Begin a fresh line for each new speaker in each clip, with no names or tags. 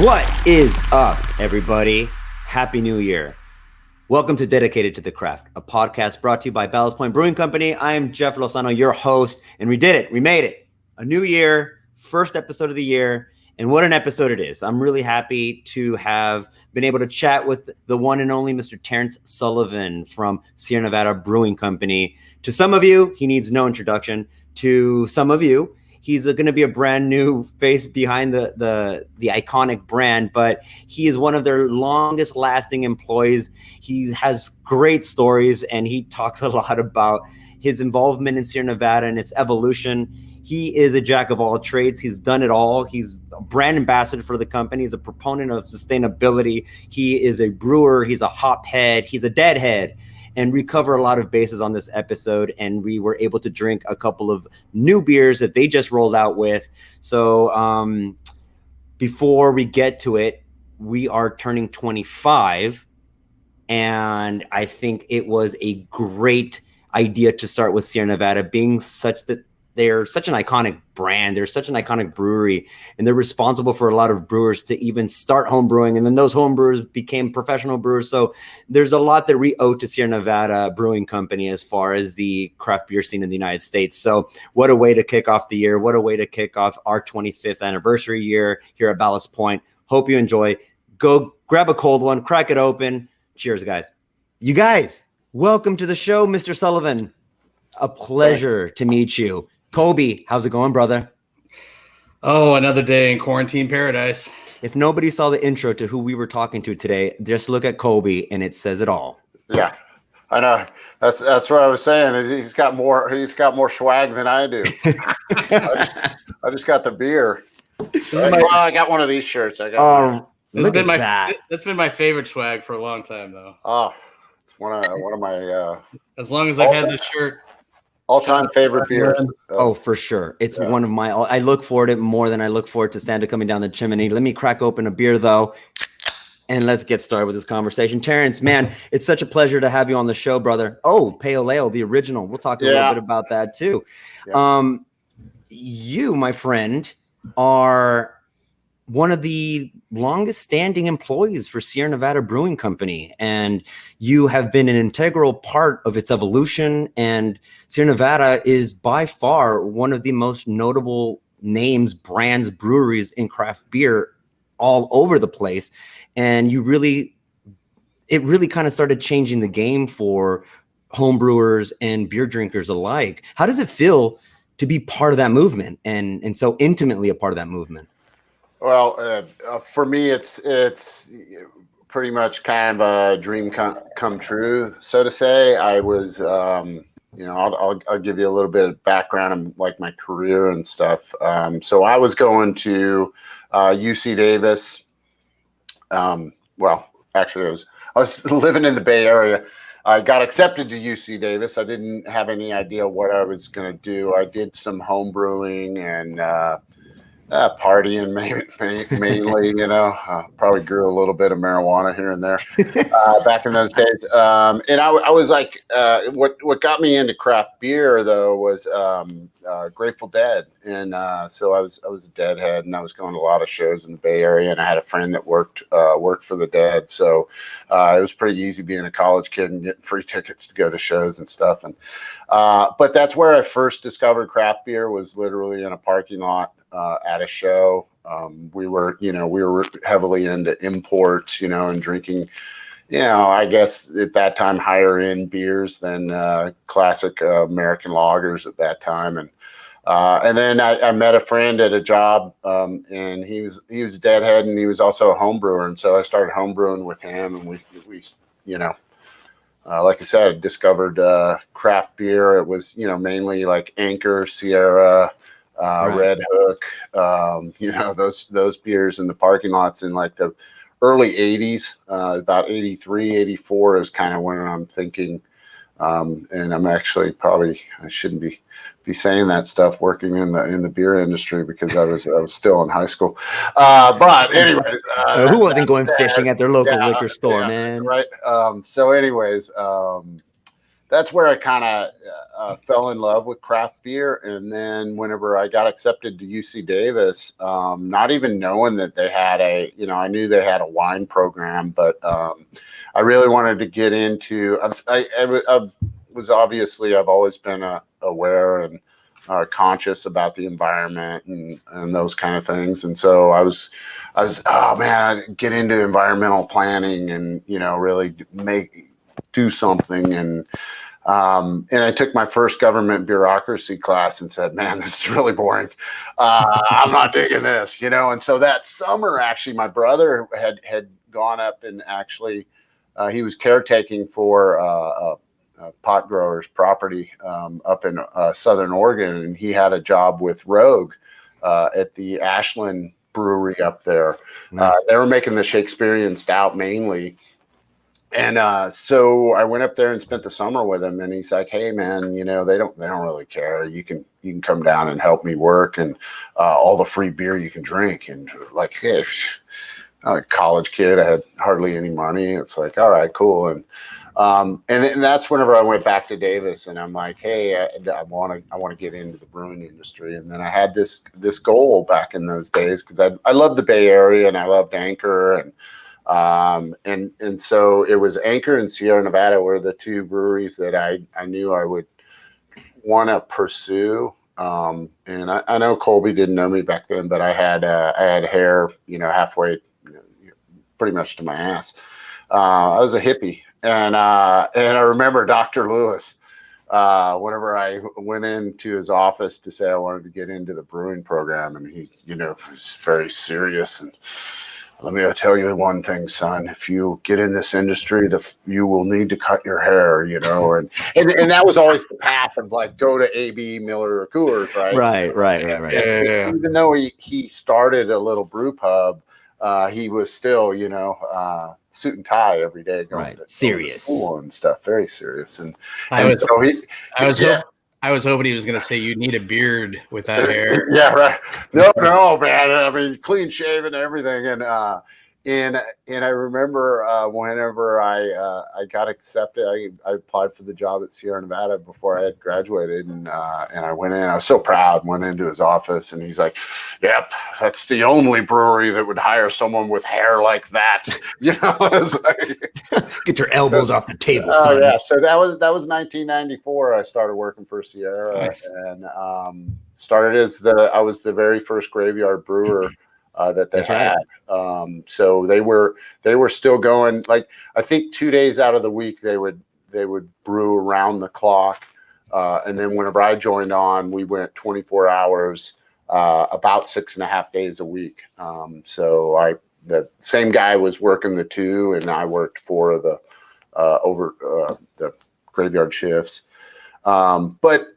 What is up, everybody? Happy New Year. Welcome to Dedicated to the Craft, a podcast brought to you by Ballast Brewing Company. I am Jeff Lozano, your host, and we did it. We made it. A new year, first episode of the year, and what an episode it is. I'm really happy to have been able to chat with the one and only Mr. Terence Sullivan from Sierra Nevada Brewing Company. To some of you, he needs no introduction. To some of you, he's going to be a brand new face behind the iconic brand, but he is one of their longest lasting employees. He has great stories, and he talks a lot about his involvement in Sierra Nevada and its evolution. He is a jack of all trades. He's done it all. He's a brand ambassador for the company. He's a proponent of sustainability. He is a brewer. He's a hop head. He's a deadhead. And we cover a lot of bases on this episode, and we were able to drink a couple of new beers that they just rolled out with. So before we get to it, we are turning 25, and I think it was a great idea to start with Sierra Nevada, being such that they're such an iconic brand. They're such an iconic brewery, and they're responsible for a lot of brewers to even start home brewing. And then those home brewers became professional brewers. So there's a lot that we owe to Sierra Nevada Brewing Company as far as the craft beer scene in the United States. So what a way to kick off the year. What a way to kick off our 25th anniversary year here at Ballast Point. Hope you enjoy. Go grab a cold one, crack it open. Cheers, guys. You guys, welcome to the show, Mr. Sullivan. A pleasure to meet you. Kobe, how's it going, brother?
Oh, another day in quarantine paradise.
If nobody saw the intro to who we were talking to today, just look at Kobe and it says it all.
Yeah, I know. That's what I was saying. He's got more swag than I do. I just got the beer. Well, I got one of these shirts. I got.
Look at that.
That's been my favorite swag for a long time, though.
Oh, it's one of my.
As long as I've had this shirt.
All-time favorite beers.
Oh, for sure. It's one of my, I look forward to it more than I look forward to Santa coming down the chimney. Let me crack open a beer, though, and let's get started with this conversation. Terence, man, it's such a pleasure to have you on the show, brother. Oh, Pale Ale, the original. We'll talk a little bit about that, too. Yeah. You, my friend, are one of the longest standing employees for Sierra Nevada Brewing Company, and you have been an integral part of its evolution. And Sierra Nevada is by far one of the most notable names, brands, breweries in craft beer all over the place. And it really kind of started changing the game for home brewers and beer drinkers alike. How does it feel to be part of that movement and so intimately a part of that movement?
Well, for me, it's pretty much kind of a dream come true, so to say. I was, I'll give you a little bit of background on like my career and stuff. So I was going to UC Davis. Well, actually, I was living in the Bay Area. I got accepted to UC Davis. I didn't have any idea what I was going to do. I did some home brewing and partying mainly, probably grew a little bit of marijuana here and there back in those days. And I was like, what got me into craft beer though was Grateful Dead. And so I was a Deadhead, and I was going to a lot of shows in the Bay Area, and I had a friend that worked for the Dead. So it was pretty easy being a college kid and getting free tickets to go to shows and stuff. And but that's where I first discovered craft beer, was literally in a parking lot at a show. We were heavily into imports, and drinking, I guess at that time higher end beers than classic American lagers at that time. And then I met a friend at a job, and he was a Deadhead, and he was also a home brewer. And so I started home brewing with him, and we like I said, I discovered craft beer. It was, mainly like Anchor, Sierra, Red Hook, those beers in the parking lots in like the early 80s, about 83, 84 is kind of when I'm thinking. And I'm actually I shouldn't be saying that stuff working in the beer industry, because I was still in high school. But anyways,
who wasn't going fishing at their local liquor store, man?
Right. So anyways, that's where I kind of fell in love with craft beer. And then whenever I got accepted to UC Davis, not even knowing that they had I knew they had a wine program, but I really wanted to get into. I've always been aware and conscious about the environment and those kind of things. And so I was, oh man, I'd get into environmental planning and, really do something. And I took my first government bureaucracy class and said, man, this is really boring. I'm not digging this, And so that summer, actually, my brother had gone up and actually, he was caretaking for a pot grower's property up in Southern Oregon, and he had a job with Rogue at the Ashland brewery up there. Nice. They were making the Shakespearean stout mainly. And so I went up there and spent the summer with him, and he's like, "Hey, man, they don't really care. You can come down and help me work, and all the free beer you can drink." And like, hey, I'm a college kid. I had hardly any money. It's like, all right, cool. And that's whenever I went back to Davis, and I'm like, hey, I want to get into the brewing industry. And then I had this goal back in those days because I loved the Bay Area and I loved Anchor and so it was Anchor and Sierra Nevada were the two breweries that I knew I would want to pursue. And I know Colby didn't know me back then, but I had hair, halfway, pretty much to my ass. I was a hippie, and I remember Dr. Lewis. Whenever I went into his office to say I wanted to get into the brewing program, and he, was very serious and. Let me tell you one thing, son. If you get in this industry, you will need to cut your hair, and that was always the path of like go to AB, Miller, or Coors, right? Right.
Yeah.
Even though he started a little brew pub, he was still, suit and tie every day, going to school and stuff, very serious. And
I was hoping he was going to say you need a beard with that hair.
Yeah, right. No, man. I mean, clean shaven and everything. And I remember whenever I got accepted, I applied for the job at Sierra Nevada before I had graduated, and I went in. I was so proud. Went into his office, and he's like, "Yep, that's the only brewery that would hire someone with hair like that." It's like,
get your elbows off the table.
Oh
son.
yeah, so that was 1994. I started working for Sierra, nice. And started I was the very first graveyard brewer. That they had. Right. So they were still going, like, I think 2 days out of the week they would brew around the clock. And then whenever I joined on, we went 24 hours, about 6.5 days a week. So the same guy was working the 2, and I worked 4 of the the graveyard shifts. But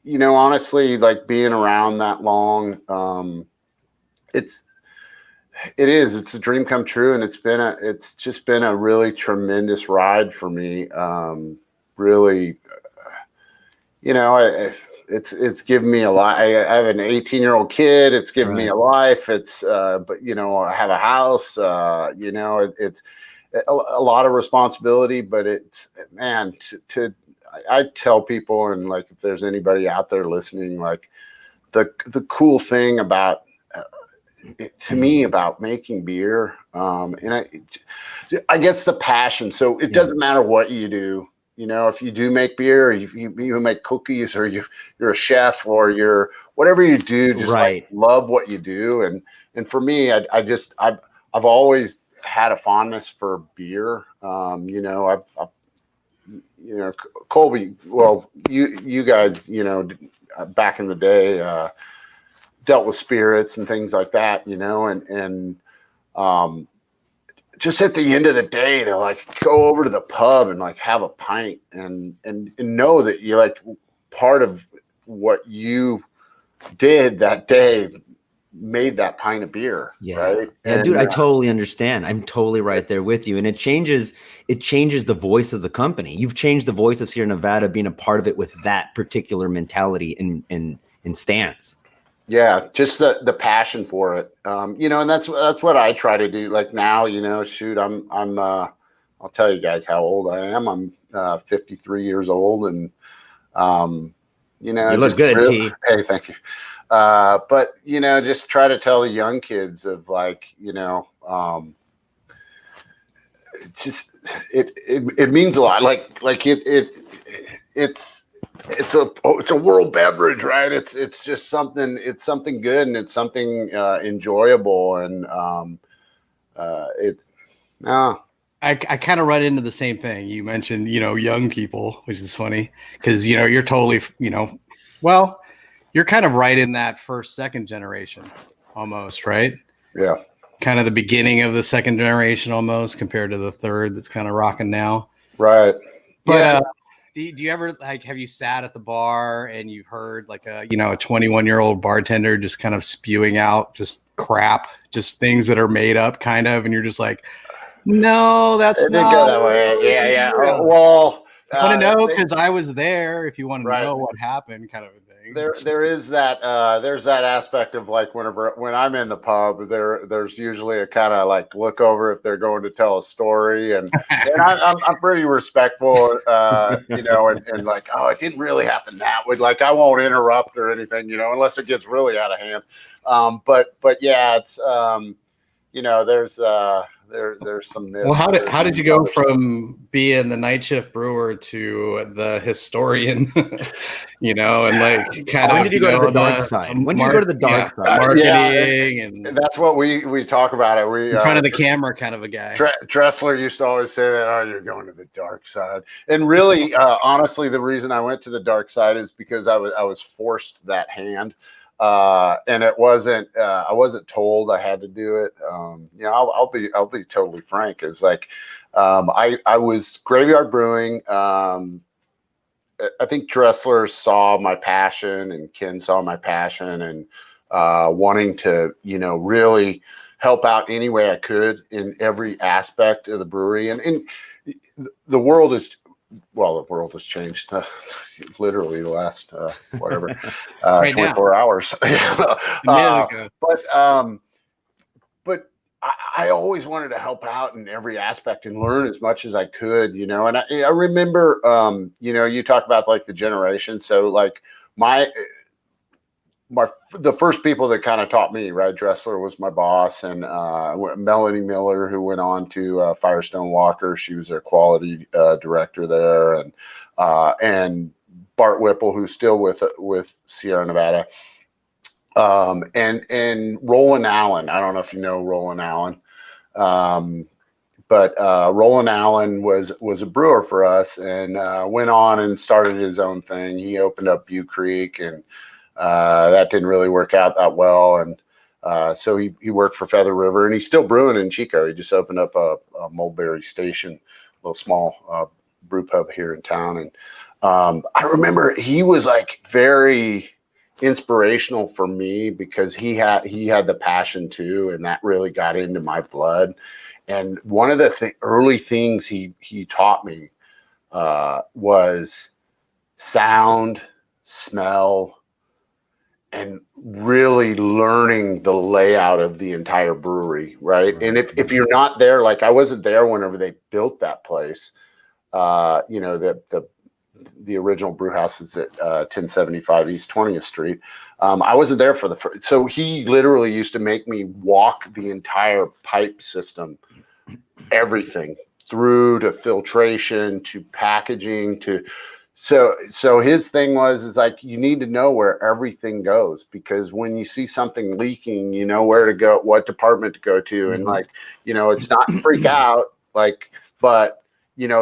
honestly, like being around that long, it's a dream come true, and it's just been a really tremendous ride for me. Really, it's given me a lot. I have an 18-year-old kid. It's given me a life. But I have a house. It's a lot of responsibility, but it's, man, I tell people, and like, if there's anybody out there listening, like the cool thing about, to me, about making beer, and I guess the passion. So it doesn't matter what you do. If you do make beer, or you make cookies, or you're a chef, or you're whatever you do, just like love what you do. And for me, I've always had a fondness for beer. Colby, well, you guys, back in the day, dealt with spirits and things like that, and just at the end of the day, to like go over to the pub and like have a pint and know that you're like part of what you did that day made that pint of beer.
Yeah.
Right.
Yeah, and, dude, I totally understand. I'm totally right there with you. And it changes the voice of the company. You've changed the voice of Sierra Nevada, being a part of it with that particular mentality and stance. Yeah,
just the passion for it. And that's what I try to do. Like now, shoot, I'll tell you guys how old I am. I'm 53 years old, and you
look good, T.
Hey, thank you. But just try to tell the young kids of like, it means a lot. It's a world beverage, right? It's just something. It's something good, and it's something enjoyable, and
I kind of run into the same thing. You mentioned, young people, which is funny because, you're totally, well, you're kind of right in that first, second generation almost, right?
Yeah.
Kind of the beginning of the second generation almost compared to the third that's kind of rocking now.
Right.
But do you ever have you sat at the bar and you've heard like a 21-year-old bartender just kind of spewing out just crap, just things that are made up kind of, and you're just like, no, that's
it
not
did go that way. Yeah. Well,
I want to know because I was there. If you want to know what happened, kind of a thing.
There is that there's that aspect of like when I'm in the pub, there's usually a kind of like look over if they're going to tell a story, and I'm pretty respectful, and like, oh, it didn't really happen that way. Like I won't interrupt or anything, unless it gets really out of hand. But yeah, it's there's some myths.
Well, how did you go from being the night shift brewer to the historian, and like kind of
when did you go to the dark side? When did you go to the dark side?
Marketing and
that's what we talk about it. We
in front of the camera kind of a guy.
Dressler used to always say that, oh, you're going to the dark side. And really, honestly, the reason I went to the dark side is because I was forced that hand. And it wasn't, I wasn't told I had to do it. I'll be totally frank. It's like, I was graveyard brewing. I think Dressler saw my passion and Ken saw my passion and, wanting to, really help out any way I could in every aspect of the brewery. And the world has changed literally the last
right
24
now.
hours. But I always wanted to help out in every aspect and learn as much as I could, and I remember, you talk about like the generation. So like the first people that kind of taught me, right? Dressler was my boss, and Melanie Miller, who went on to Firestone Walker. She was their quality director there, and Bart Whipple, who's still with Sierra Nevada, and Roland Allen. I don't know if you know Roland Allen, but Roland Allen was a brewer for us, and went on and started his own thing. He opened up Butte Creek, and that didn't really work out that well. And so he worked for Feather River, and he's still brewing in Chico. He just opened up a Mulberry Station, a little small brew pub here in town. And I remember he was like very inspirational for me because he had the passion too, and that really got into my blood. And one of the early things he taught me was sound, smell, and really learning the layout of the entire brewery, right? And if you're not there, like I wasn't there whenever they built that place, the original brew house is at 1075 East 20th Street. I wasn't there for the first, so he literally used to make me walk the entire pipe system, everything through to filtration to packaging to. So his thing is like, you need to know where everything goes, because when you see something leaking, you know where to go, what department to go to. And like, it's not freak out, like, but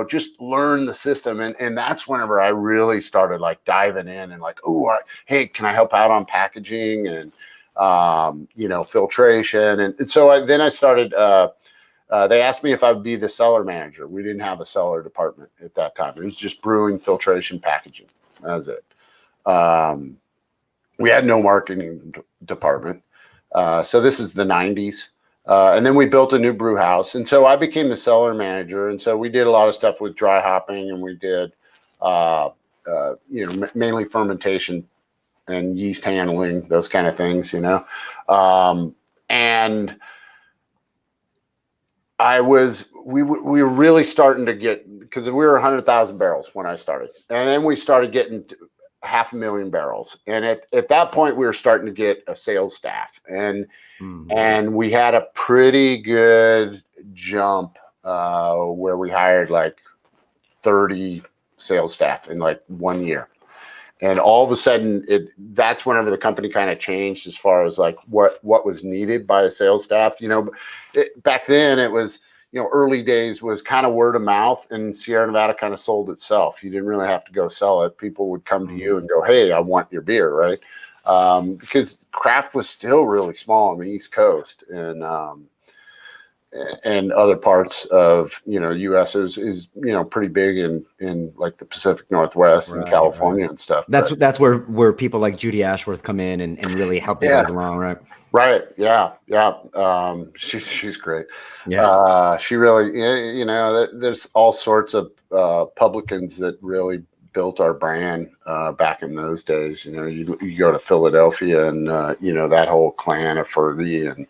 just learn the system. And that's whenever I really started like diving in and like, hey, can I help out on packaging and, filtration. And so then I started, they asked me if I would be the cellar manager. We didn't have a cellar department at that time. It was just brewing, filtration, packaging. That was it. We had no marketing department. So this is the 90s. And then we built a new brew house. And so I became the cellar manager. And so we did a lot of stuff with dry hopping, and we did, mainly fermentation and yeast handling, those kind of things, and we were really starting to get, because we were 100,000 barrels when I started, and then we started getting 500,000 barrels, and at that point we were starting to get a sales staff, and we had a pretty good jump where we hired like 30 sales staff in like 1 year. And all of a sudden, that's whenever the company kind of changed as far as like what was needed by a sales staff. Back then it was, early days was kind of word of mouth, and Sierra Nevada kind of sold itself. You didn't really have to go sell it. People would come to you and go, "Hey, I want your beer," right? Because craft was still really small on the East Coast, and other parts of U.S. is pretty big in like the Pacific Northwest and California and stuff.
That's where people like Judy Ashworth come in and really help you guys along, right?
Right. Yeah. She's great.
Yeah.
She really, there's all sorts of publicans that really built our brand back in those days. You go to Philadelphia and that whole clan of Fergie and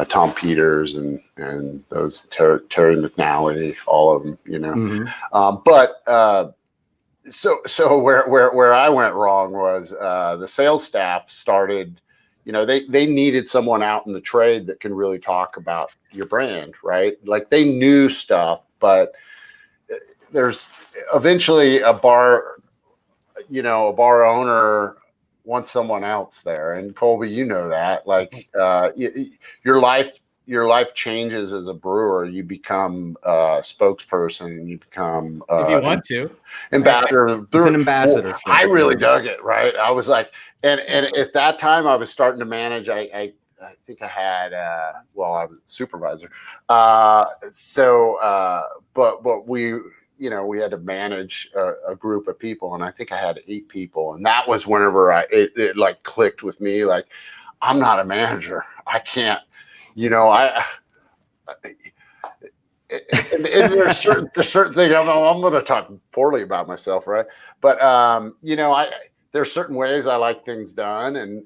Tom Peters and those Terry McNally, all of them, So where I went wrong was the sales staff started, they needed someone out in the trade that can really talk about your brand, right? Like they knew stuff, but there's eventually a bar owner wants someone else there. And Colby, that, like your life changes as a brewer. You become a spokesperson, and you become
if you want to
ambassador.
It's an ambassador.
I really dug it. Right. I was like, and at that time I was starting to manage. I think I had I was a supervisor. But we we had to manage a group of people, and I think I had 8 people, and that was whenever it like clicked with me. Like, I'm not a manager. I can't. There's certain things I'm going to talk poorly about myself, right? But there's certain ways I like things done, and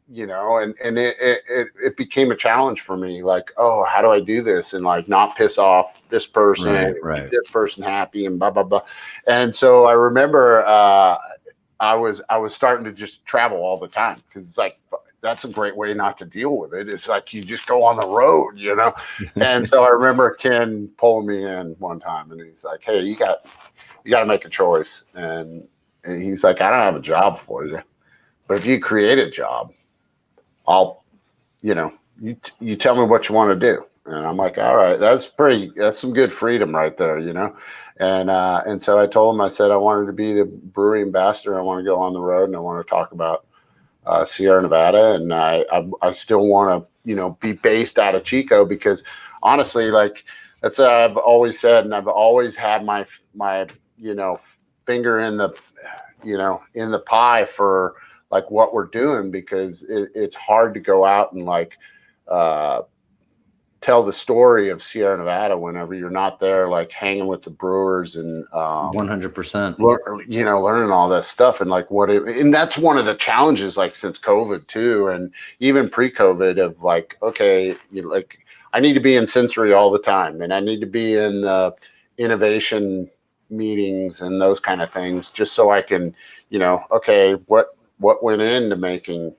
it became a challenge for me. Like, oh, how do I do this and like not piss off this person, keep this person happy, and blah blah blah. And so I remember I was starting to just travel all the time, because it's like, that's a great way not to deal with it. It's like you just go on the road, And so I remember Ken pulling me in one time, and he's like, "Hey, you got to make a choice." And he's like, "I don't have a job for you, but if you create a job, I'll, you tell me what you want to do." And I'm like, "All right, that's some good freedom right there, And so I told him, I said, I wanted to be the brewery ambassador. I want to go on the road, and I want to talk about Sierra Nevada, and I still want to be based out of Chico, because honestly, like that's what I've always said, and I've always had my finger in the in the pie for like what we're doing, because it's hard to go out and like tell the story of Sierra Nevada whenever you're not there, like hanging with the brewers and
100%,
learning all that stuff, and like and that's one of the challenges, like since COVID too, and even pre-COVID, of like, okay, like I need to be in sensory all the time, and I need to be in the innovation meetings and those kind of things, just so I can, okay, what went into making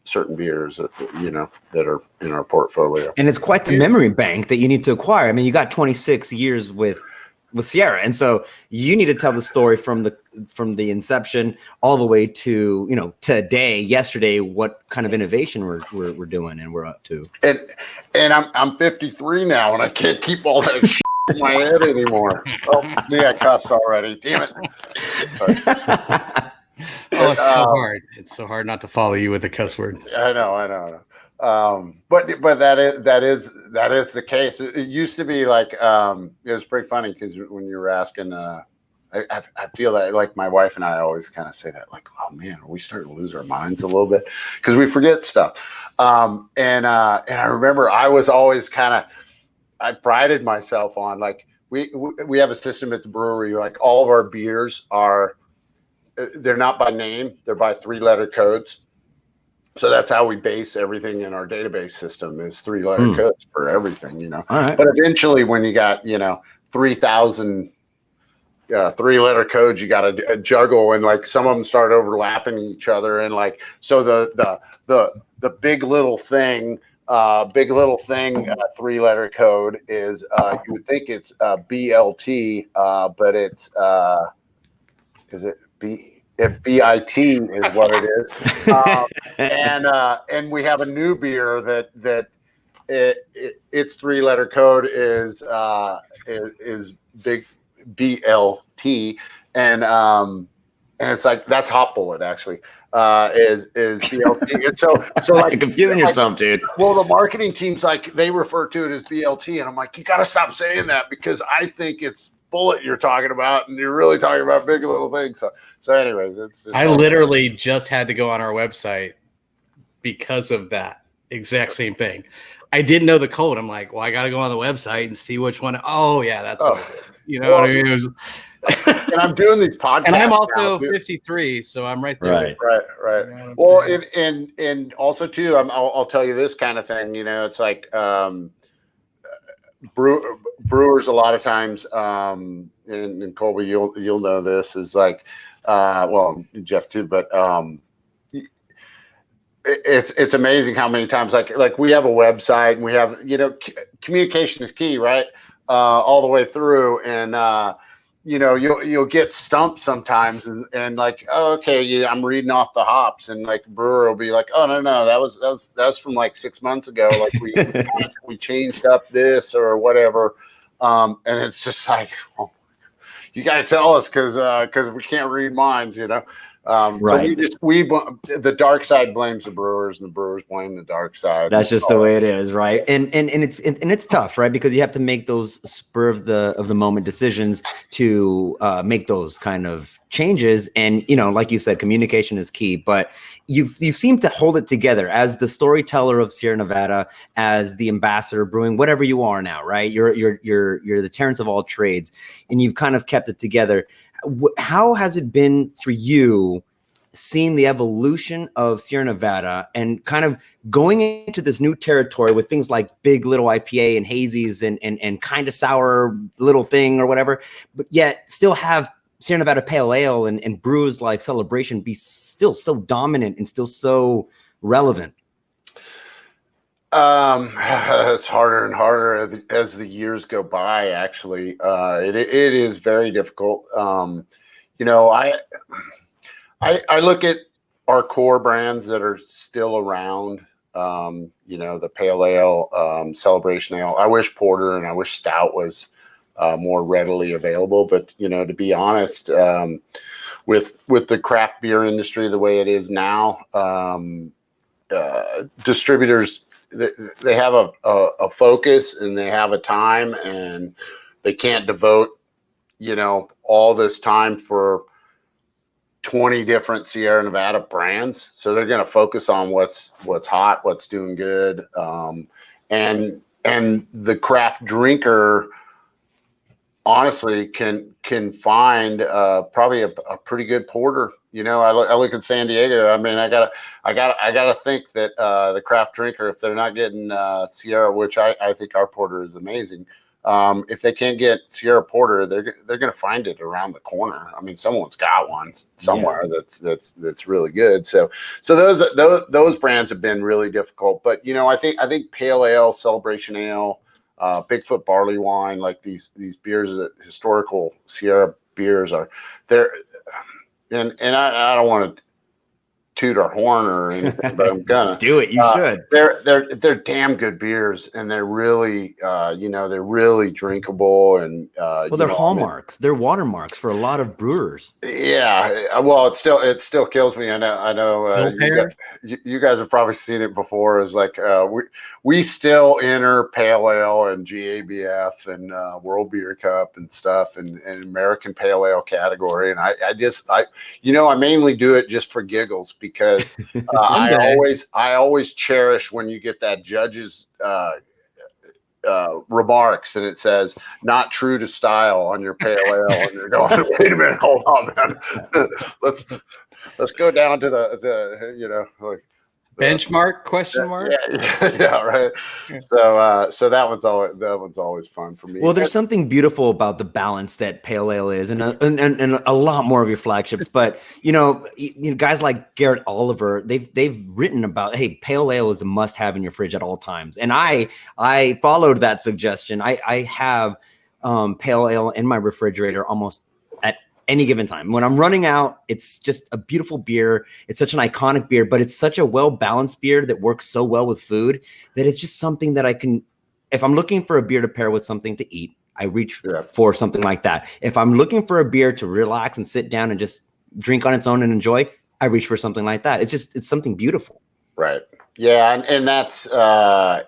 certain beers that are in our portfolio.
And it's quite the memory bank that you need to acquire. I mean, you got 26 years with Sierra, and so you need to tell the story from the inception all the way to today, yesterday, what kind of innovation we're doing and we're up to.
And I'm 53 now, and I can't keep all that shit in my head anymore. Oh, see, I cussed already. Damn it. Sorry.
Oh, it's so hard. It's so hard not to follow you with a cuss word.
I know. But that is the case. It used to be like, it was pretty funny, because when you were asking, I feel that like my wife and I always kind of say that, like, oh man, are we starting to lose our minds a little bit, because we forget stuff. And I remember I was always I prided myself on, like, we have a system at the brewery, like all of our beers they're not by name, they're by 3-letter codes. So that's how we base everything in our database system is 3-letter codes for everything, All right. But eventually when you got, 3,000 3-letter codes, you got to juggle, and like some of them start overlapping each other. And like, so the big little thing, 3-letter code is, you would think it's BLT, but it's, is it BIT is what it is. And we have a new beer that its 3-letter code is big BLT, and it's like that's Hot Bullet actually is BLT. And so like
you're confusing yourself, dude.
Well, the marketing team's like they refer to it as BLT, and I'm like, you got to stop saying that because I think it's bullet you're talking about, and you're really talking about big little things. So anyways, it's just
I literally just had to go on our website because of that exact same thing. I didn't know the code. I'm like, well, I got to go on the website and see which one. Oh yeah, that's what it is. What I mean? It was,
and I'm doing these podcasts,
and I'm also 53, so I'm right there.
Right. Well, and also too, I'll tell you this kind of thing. It's like brewers a lot of times, and Colby, you'll know this is like, well, Jeff too, but it's amazing how many times like we have a website and we have communication is key, right? All the way through, and you'll get stumped sometimes, and like, oh, okay, yeah, I'm reading off the hops, and like brewer will be like, oh no, that was from like 6 months ago, like we changed up this or whatever, and it's just like, well, you got to tell us because we can't read minds,
Right.
So the dark side blames the brewers, and the brewers blame the dark side.
That's just the way it is, right? And it's tough, right? Because you have to make those spur of the moment decisions to make those kind of changes. And like you said, communication is key. But you seem to hold it together as the storyteller of Sierra Nevada, as the ambassador of brewing, whatever you are now, right? You're the Terence of all trades, and you've kind of kept it together. How has it been for you seeing the evolution of Sierra Nevada and kind of going into this new territory with things like big little IPA and hazies and kind of sour little thing or whatever, but yet still have Sierra Nevada Pale Ale and brews like Celebration be still so dominant and still so relevant?
It's harder and harder as the years go by. Actually, it is very difficult. I look at our core brands that are still around. The Pale Ale, Celebration Ale. I wish Porter and I wish Stout was more readily available. But to be honest, with the craft beer industry the way it is now, distributors. They have a focus and they have a time, and they can't devote, all this time for 20 different Sierra Nevada brands. So they're going to focus on what's hot, what's doing good. And the craft drinker honestly can find probably a pretty good porter. I look at San Diego. I mean, I gotta think that the craft drinker, if they're not getting Sierra, which I think our porter is amazing, if they can't get Sierra Porter, they're gonna find it around the corner. I mean, someone's got one somewhere that's really good. So those brands have been really difficult. But I think Pale Ale, Celebration Ale, Bigfoot Barley Wine, like these beers, that historical Sierra beers are there. And I don't want to toot our horn or anything, but I'm gonna
do it. You should.
They're damn good beers, and they're really they're really drinkable, and
they're hallmarks. They're watermarks for a lot of brewers.
Yeah, well, it still kills me. I know. You guys have probably seen it before. Is like we still enter Pale Ale and GABF and World Beer Cup and stuff, and American Pale Ale category, and I mainly do it just for giggles. Because I always cherish when you get that judge's remarks and it says "not true to style" on your Pale Ale, and you're going, "Wait a minute, hold on, man. let's go down to the
benchmark question mark.
Yeah, right. So that one's always fun for me.
Well, there's something beautiful about the balance that pale ale is, and a lot more of your flagships. But guys like Garrett Oliver, they've written about, hey, pale ale is a must-have in your fridge at all times, and I followed that suggestion. I have pale ale in my refrigerator almost at any given time. When I'm running out, it's just a beautiful beer. It's such an iconic beer, but it's such a well-balanced beer that works so well with food that it's just something that I can, if I'm looking for a beer to pair with something to eat, I reach for something like that. If I'm looking for a beer to relax and sit down and just drink on its own and enjoy, I reach for something like that. It's something beautiful. Right.
Yeah. And that's, I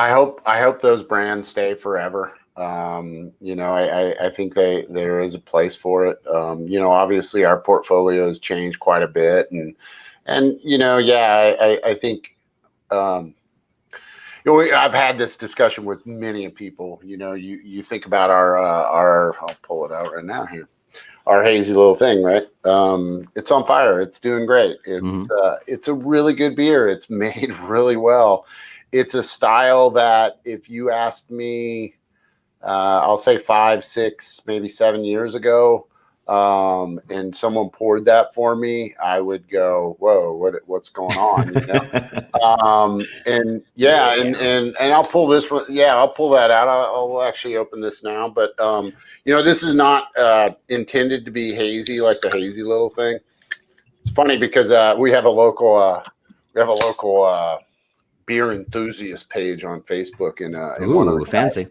hope those brands stay forever. I think there is a place for it. Obviously our portfolio has changed quite a bit, and I think, I've had this discussion with many people. You think about our I'll pull it out right now here, our hazy little thing, right? It's on fire. It's doing great. It's a really good beer. It's made really well. It's a style that if you asked me, I'll say 5, 6, maybe 7 years ago, and someone poured that for me, I would go, "Whoa, what's going on?" And I'll pull this one. Yeah, I'll pull that out. I'll actually open this now. But this is not intended to be hazy like the hazy little thing. It's funny because we have a local beer enthusiast page on Facebook, and one of the
fancy.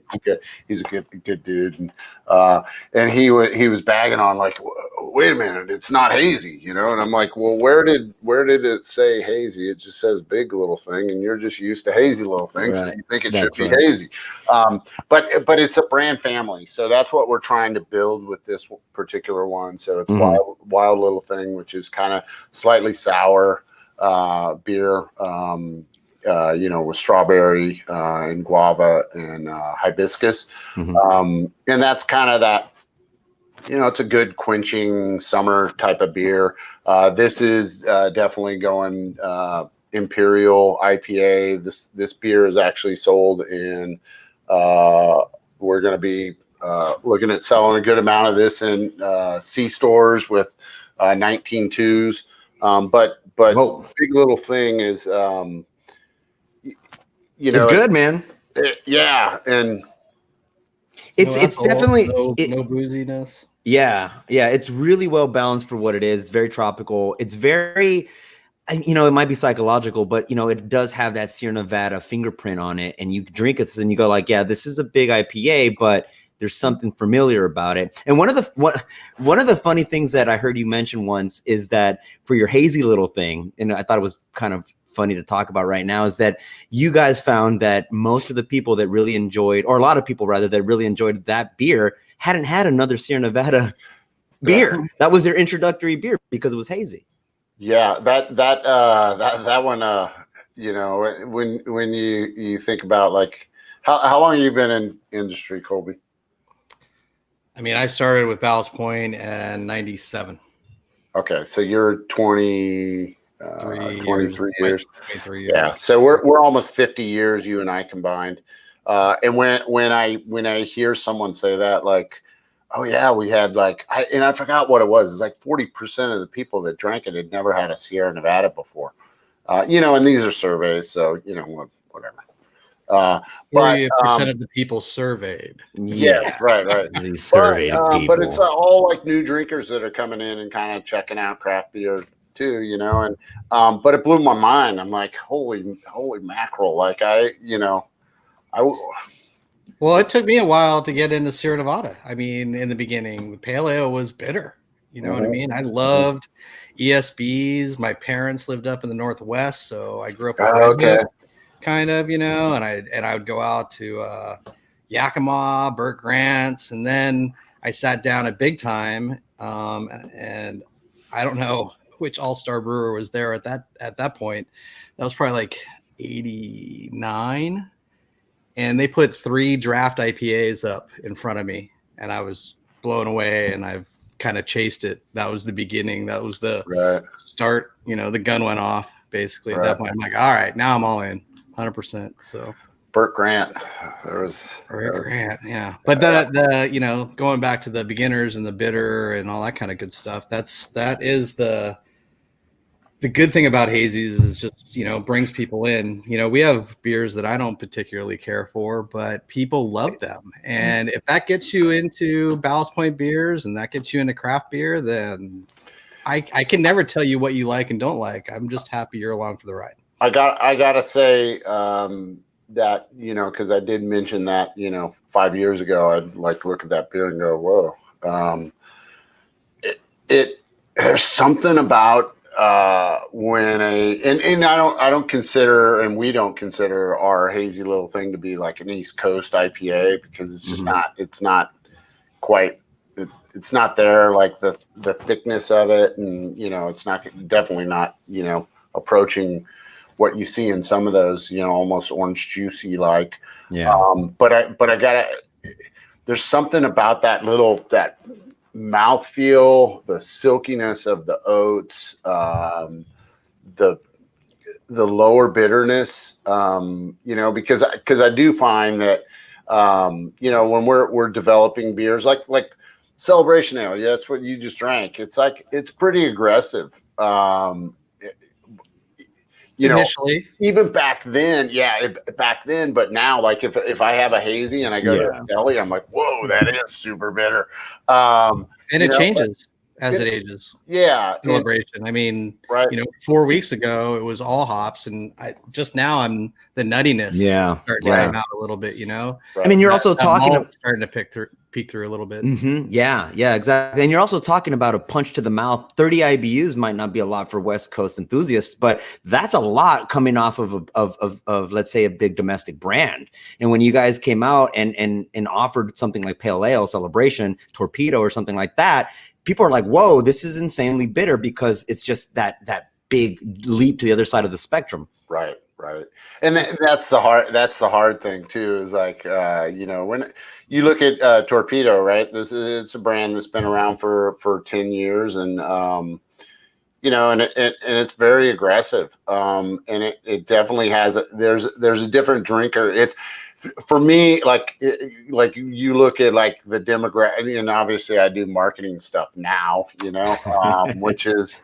He's a good dude, and he was bagging on like, wait a minute, it's not hazy, and I'm like, well, where did it say hazy? It just says big little thing, and you're just used to hazy little things, so you think it should be hazy. But it's a brand family, so that's what we're trying to build with this particular one. So it's wild little thing, which is kind of slightly sour beer. With strawberry and guava and hibiscus. And that's kind of that, it's a good quenching summer type of beer. This is definitely going Imperial IPA. This beer is actually sold in, we're going to be looking at selling a good amount of this in C stores with 19.2s. But big little thing is,
it's good, man.
And
it's definitely
no booziness.
Yeah, it's really well balanced for what it is. It's very tropical. It's very, it might be psychological, but it does have that Sierra Nevada fingerprint on it, and you drink it and you go like, yeah, this is a big IPA, but there's something familiar about it. And one of the funny things that I heard you mention once is that for your hazy little thing, and I thought it was kind of funny to talk about right now, is that you guys found that most of the people that really enjoyed, or a lot of people rather, that really enjoyed that beer hadn't had another Sierra Nevada beer. That was their introductory beer because it was hazy.
Yeah, that one, when you think about like how long have you been in industry, Colby?
I mean, I started with Ballast Point in 97.
Okay, so you're 23 years.
23 years.
Yeah, so we're almost 50 years, you and I combined. And when I hear someone say that, like, oh yeah, we had like, I forgot what it was. It's like 40% of the people that drank it had never had a Sierra Nevada before. And these are surveys, so whatever.
40% of the people surveyed.
Yes, right.
These surveyed people.
But it's all like new drinkers that are coming in and kind of checking out craft beer too, and but it blew my mind. I'm like, holy mackerel! Like
well, it took me a while to get into Sierra Nevada. I mean, in the beginning, the pale ale was bitter. You know what I mean? I loved ESBs. My parents lived up in the Northwest, so I grew up in kind of, and I would go out to Yakima, Burt Grant's, and then I sat down at Big Time, and I don't know which all-star brewer was there at that point. That was probably like 89, and they put 3 draft IPAs up in front of me, and I was blown away. And I've kind of chased it. That was the beginning. That was the
Right.
start. The gun went off basically at
Right.
that point. I'm like, all right, now I'm all in 100%. So
Burt Grant. There was
Grant, yeah. But the going back to the beginners and the bitter and all that kind of good stuff. That is the good thing about hazies is just, brings people in. We have beers that I don't particularly care for, but people love them. And if that gets you into Ballast Point beers and that gets you into craft beer, then I can never tell you what you like and don't like. I'm just happy you're along for the ride.
I gotta say that, because I did mention that, 5 years ago, I'd like to look at that beer and go, whoa. There's something about when and I don't consider, and we don't consider our hazy little thing to be like an East Coast IPA, because it's just it's not quite, it's not there, like the thickness of it, and it's definitely not approaching what you see in some of those, almost orange juicy like.
Yeah.
But I gotta, there's something about that mouthfeel, the silkiness of the oats, the lower bitterness, because I do find that, when we're developing beers like Celebration Ale, yeah, that's what you just drank. It's pretty aggressive.
Initially,
even back then, but now, like if I have a hazy and I go to a deli, I'm like, whoa, that is super bitter.
And it changes as it ages.
Yeah.
Celebration. I mean,
right.
4 weeks ago it was all hops, and just now I'm the nuttiness starting to come out a little bit,
Right.
I mean, you're also talking about
starting to peek through a little bit.
Yeah, exactly. And you're also talking about a punch to the mouth. 30 IBUs might not be a lot for West Coast enthusiasts, but that's a lot coming off of let's say a big domestic brand. And when you guys came out and offered something like Pale Ale, Celebration, Torpedo, or something like that, people are like, whoa, this is insanely bitter, because it's just that big leap to the other side of the spectrum.
Right. And that's the hard thing too, is like, when you look at Torpedo, right? It's a brand that's been around for 10 years, and and it's very aggressive. And it definitely has there's a different drinker. It's, for me, like you look at like the demographic, and obviously I do marketing stuff now, which is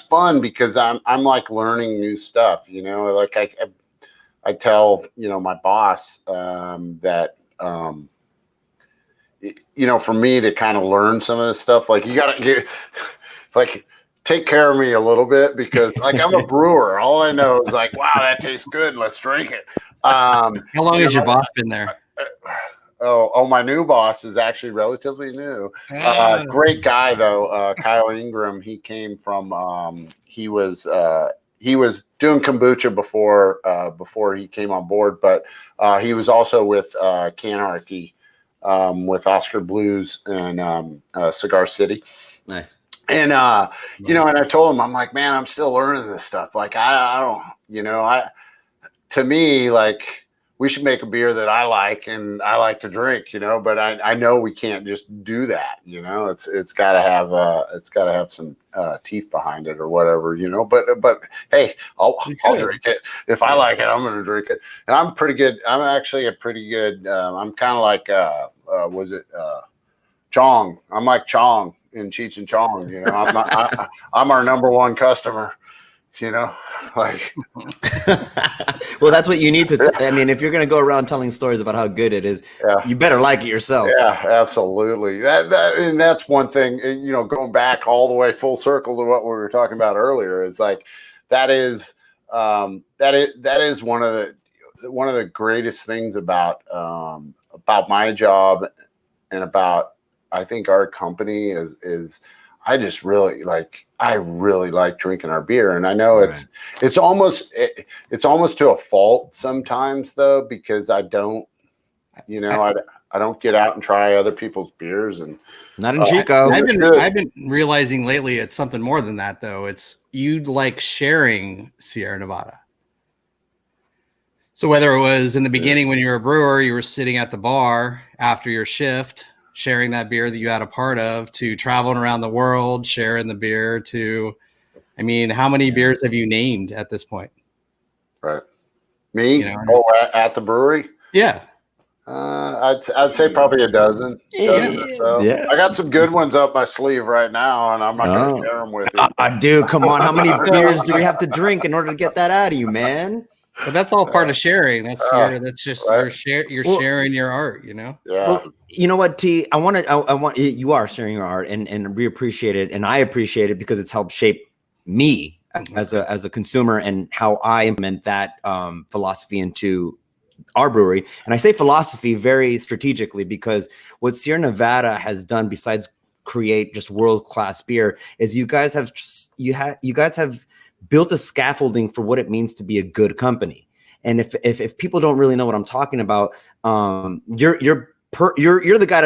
fun, because I'm like learning new stuff, like I tell, my boss, that, for me to kind of learn some of this stuff, like you got to take care of me a little bit, because like I'm a brewer. All I know is like, wow, that tastes good. Let's drink it.
How long has your boss been there?
Oh, my new boss is actually relatively new. Great guy though. Kyle Ingram. He came from, he was doing kombucha before he came on board, but he was also with Canarchy, with Oscar Blues and Cigar City.
Nice.
And and I told him, I'm like, man, I'm still learning this stuff. Like I don't, to me, like, we should make a beer that I like and I like to drink, but I know we can't just do that. It's gotta have some teeth behind it or whatever, but hey, I'll drink it. If I like it, I'm going to drink it. And I'm pretty good. I'm actually a pretty good, I'm kind of like, Chong. I'm like Chong in Cheech and Chong, I'm not, I'm our number one customer. Like,
well, that's what you need to. I mean, if you're going to go around telling stories about how good it is, you better like it yourself.
Yeah, absolutely. And that's one thing. Going back all the way full circle to what we were talking about earlier, is like that is one of the greatest things about my job and about, I think, our company is I just really like drinking our beer. And I know it's almost to a fault sometimes though, because I don't, I don't get out and try other people's beers. And
not in Chico.
I've been realizing lately it's something more than that though. It's, you'd like sharing Sierra Nevada. So whether it was in the beginning when you were a brewer, you were sitting at the bar after your shift, sharing that beer that you had a part of, to traveling around the world, sharing the beer, to, I mean, how many beers have you named at this point?
Right. Me?
You know?
Oh, at the brewery?
Yeah.
I'd say probably a dozen or so.
Yeah.
I got some good ones up my sleeve right now, and I'm not going to share them with you.
Dude, come on. How many beers do we have to drink in order to get that out of you, man?
But that's all part of sharing. That's
right.
you're sharing your art, you know?
Yeah.
Well, you know what, T? I want you are sharing your art, and we appreciate it, and I appreciate it because it's helped shape me as a consumer and how I implement that philosophy into our brewery. And I say philosophy very strategically because what Sierra Nevada has done, besides create just world-class beer, is you guys have built a scaffolding for what it means to be a good company. And if people don't really know what I'm talking about, you're the guy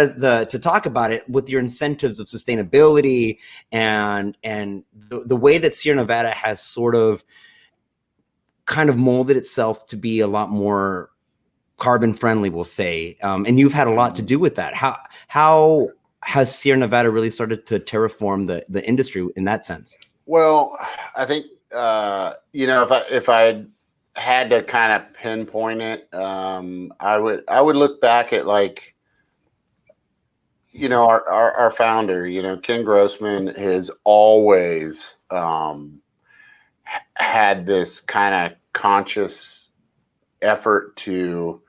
to talk about it with your incentives of sustainability and the way that Sierra Nevada has sort of kind of molded itself to be a lot more carbon friendly, we'll say. And you've had a lot to do with that. How has Sierra Nevada really started to terraform the industry in that sense?
Well, I think if I had to kind of pinpoint it, I would look back at like, our founder, Ken Grossman has always had this kind of conscious effort to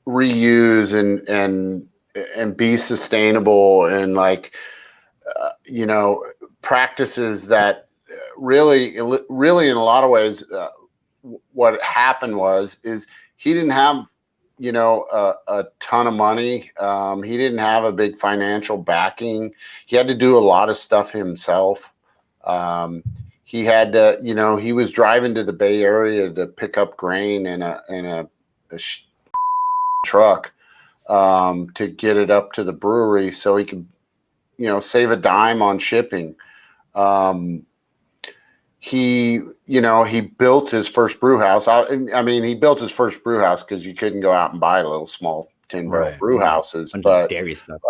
reuse and be sustainable, and like practices that really in a lot of ways what happened is he didn't have a ton of money. He didn't have a big financial backing. He had to do a lot of stuff himself. He had to, he was driving to the Bay Area to pick up grain in a truck to get it up to the brewery so he could, save a dime on shipping. He built his first brew house. He built his first brew house because you couldn't go out and buy little small 10-barrel brew houses. But
dairy stuff.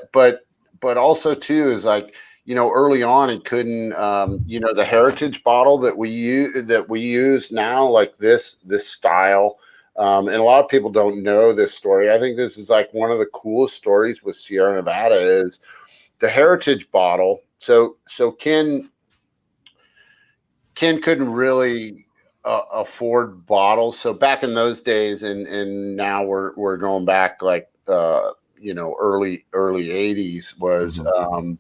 But also too is like, early on he couldn't, the heritage bottle that we use now, like this style. And a lot of people don't know this story. I think this is like one of the coolest stories with Sierra Nevada is the heritage bottle. So Ken couldn't really afford bottles. So back in those days, and now we're going back like early 80s was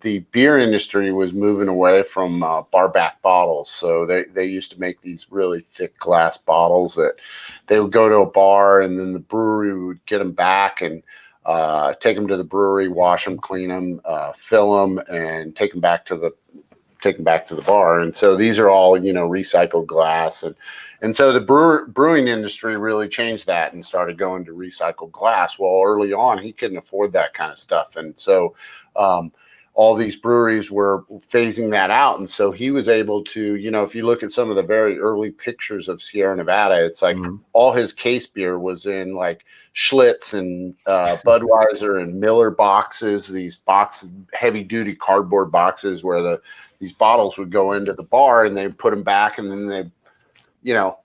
the beer industry was moving away from bar back bottles. So they used to make these really thick glass bottles that they would go to a bar, and then the brewery would get them back and take them to the brewery, wash them, clean them, fill them, and take them back to the bar. And so these are all, recycled glass. And so the brewing industry really changed that and started going to recycled glass. Well, early on, he couldn't afford that kind of stuff. And so all these breweries were phasing that out. And so he was able to, if you look at some of the very early pictures of Sierra Nevada, it's like all his case beer was in like Schlitz and Budweiser and Miller boxes, these boxes, heavy duty cardboard boxes where these bottles would go into the bar, and they put them back, and then they,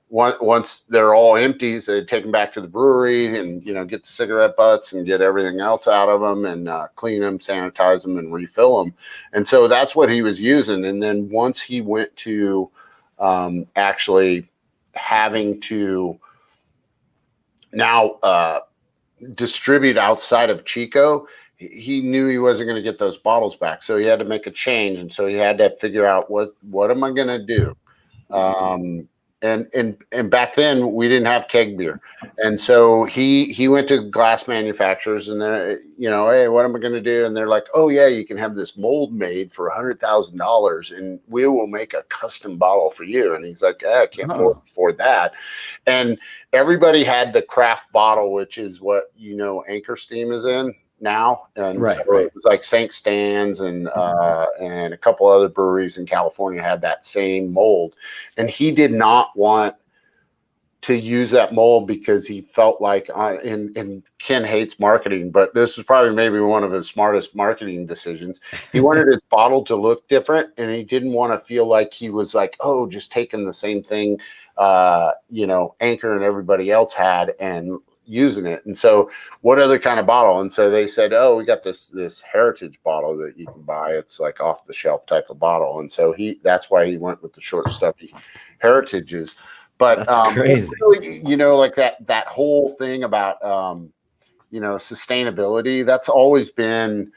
once they're all empty, so they take them back to the brewery and, get the cigarette butts and get everything else out of them and clean them, sanitize them, and refill them. And so that's what he was using. And then once he went to actually having to now distribute outside of Chico, he knew he wasn't going to get those bottles back. So he had to make a change. And so he had to figure out what am I going to do? And back then we didn't have keg beer. And so he went to glass manufacturers and then, hey, what am I going to do? And they're like, oh yeah, you can have this mold made for $100,000 and we will make a custom bottle for you. And he's like, I can't afford that. And everybody had the craft bottle, which is what, Anchor Steam is in now. And so it was like St. Stan's and a couple other breweries in California had that same mold. And he did not want to use that mold because he felt like, and Ken hates marketing, but this is probably maybe one of his smartest marketing decisions. He wanted his bottle to look different, and he didn't want to feel like he was like, oh, just taking the same thing, Anchor and everybody else had and using it. And so what other kind of bottle? And so they said, oh, we got this heritage bottle that you can buy. It's like off the shelf type of bottle. And so that's why he went with the short stubby heritages. But
crazy.
really, like that whole thing about sustainability, that's always been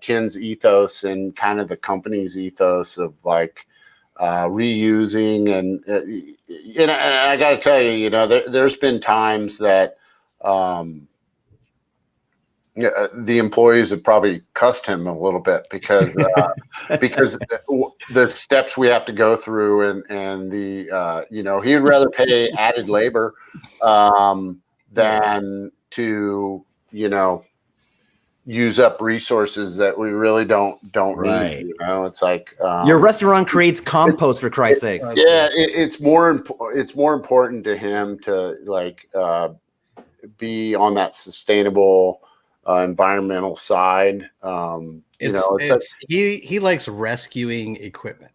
Ken's ethos and kind of the company's ethos of like reusing. And I got to tell you, there's been times that the employees have probably cussed him a little bit because the steps we have to go through and the he'd rather pay added labor than to use up resources that we really don't
Right.
need. It's like
your restaurant creates compost, for Christ's sake.
Yeah, it's more important to him to like be on that sustainable environmental side.
He likes rescuing equipment.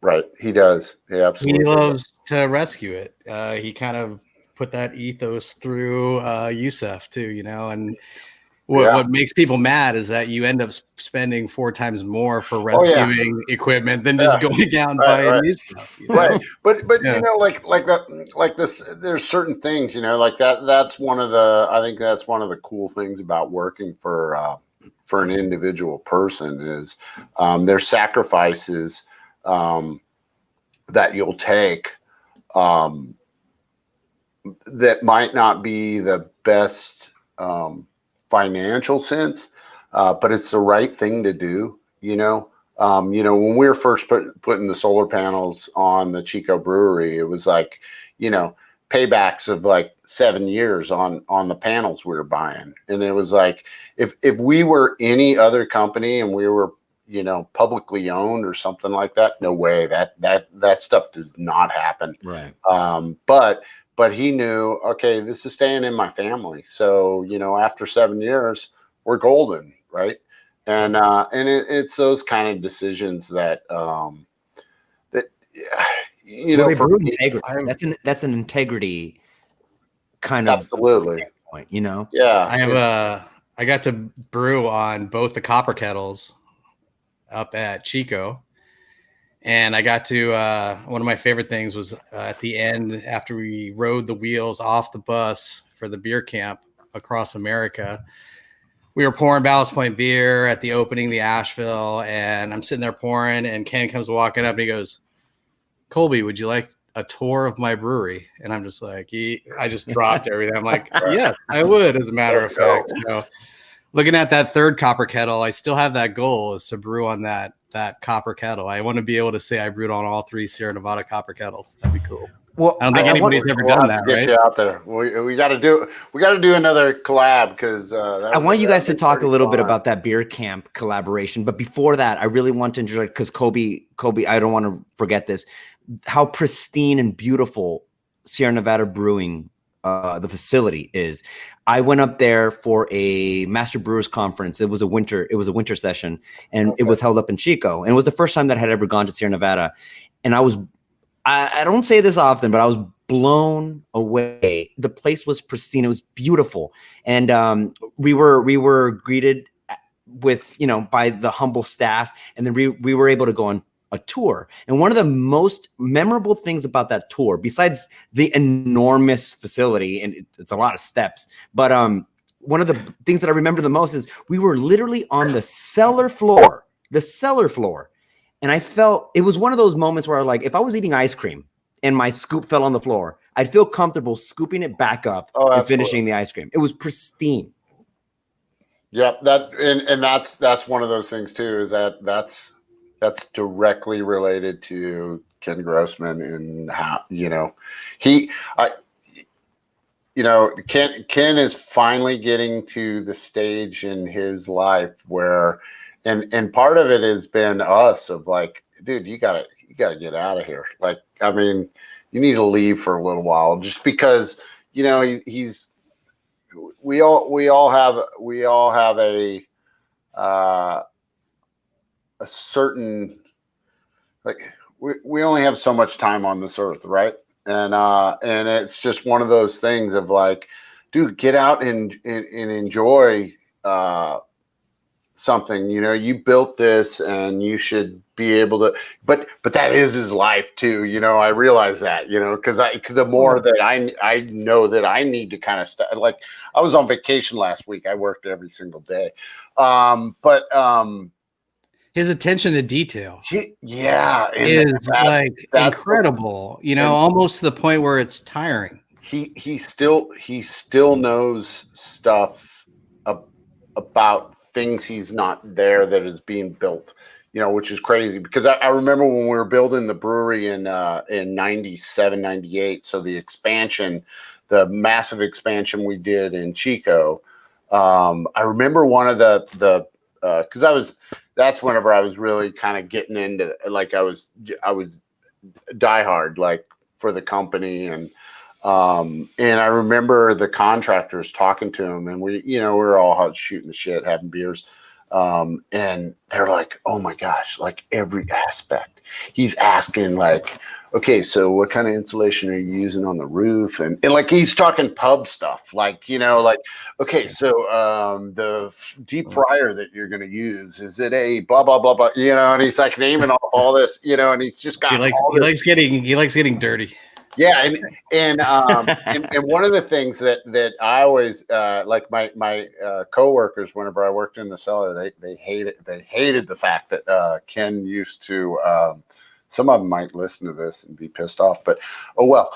Right, he does. He absolutely
He loves to rescue it. He kind of put that ethos through Yusef too, and what makes people mad is that you end up spending 4 times more for rescuing equipment than just going out and buying new stuff.
Right, but like this, there's certain things, like that's one of the cool things about working for an individual person is there's sacrifices that you'll take that might not be the best financial sense, but it's the right thing to do. When we were first putting the solar panels on the Chico brewery, it was like, paybacks of like 7 years on the panels we were buying. And it was like, if we were any other company and we were, publicly owned or something like that, no way, that stuff does not happen.
Right.
But he knew, okay, this is staying in my family. So, after 7 years, we're golden, right? And it's those kind of decisions that
brew integrity. That's an integrity kind of
absolutely
standpoint,
Yeah.
I got to brew on both the copper kettles up at Chico. And I got to one of my favorite things was at the end after we rode the wheels off the bus for the beer camp across America. We were pouring Ballast Point beer at the opening, the Asheville, and I'm sitting there pouring, and Ken comes walking up and he goes, "Colby, would you like a tour of my brewery?" And I'm just like, I just dropped everything. I'm like, yes, I would, as a matter of fact. Looking at that third copper kettle, I still have that goal is to brew on that copper kettle. I want to be able to say I brewed on all 3 Sierra Nevada copper kettles. That'd be cool.
Well,
I don't think anybody's ever done that,
get
right?
you out there. We got to do another collab because
I want you guys to talk a little bit about that beer camp collaboration. But before that, I really want to introduce, because Colby, I don't want to forget this, how pristine and beautiful Sierra Nevada Brewing, the facility is. I went up there for a Master Brewers Conference. It was a winter session, and It was held up in Chico. And it was the first time that I had ever gone to Sierra Nevada. And I don't say this often, but I was blown away. The place was pristine. It was beautiful. And we were greeted with, by the humble staff. And then we were able to go on a tour. And one of the most memorable things about that tour, besides the enormous facility, and it's a lot of steps, but one of the things that I remember the most is we were literally on the cellar floor. And I felt it was one of those moments where, like, if I was eating ice cream and my scoop fell on the floor, I'd feel comfortable scooping it back up and finishing the ice cream. It was pristine.
Yep, that's one of those things too. Is that's directly related to Ken Grossman and how Ken is finally getting to the stage in his life where, and part of it has been us of like, dude, you gotta get out of here. Like, I mean, you need to leave for a little while, just because, you know, we all have a certain, like, we only have so much time on this earth, right? And it's just one of those things of like, dude, get out and enjoy something. You know, you built this, and you should be able to. But that is his life too. You know, I realize that. You know, because the more that I know that I need to kind of like, I was on vacation last week. I worked every single day, but
his attention to detail,
is
that's incredible. You know, almost to the point where it's tiring.
He still knows stuff about things he's not there that is being built, you know, which is crazy, because I remember when we were building the brewery in 97, 98. So the expansion, the massive expansion we did in Chico. I remember one of the because that's whenever I was really kind of getting into, like, I was diehard, like, for the company. And I remember the contractors talking to him, and we were all out shooting the shit, having beers. And they're like, oh my gosh, like every aspect he's asking, like, okay, so what kind of insulation are you using on the roof? And like, he's talking pub stuff, like, you know, like, okay, so the deep fryer that you're going to use, is it a blah, blah, blah, blah, you know, and he's like naming off all this, you know, and he's just got,
he likes getting dirty.
Yeah. And one of the things that I always, like my coworkers, whenever I worked in the cellar, they hated the fact that Ken used to, some of them might listen to this and be pissed off, but oh well.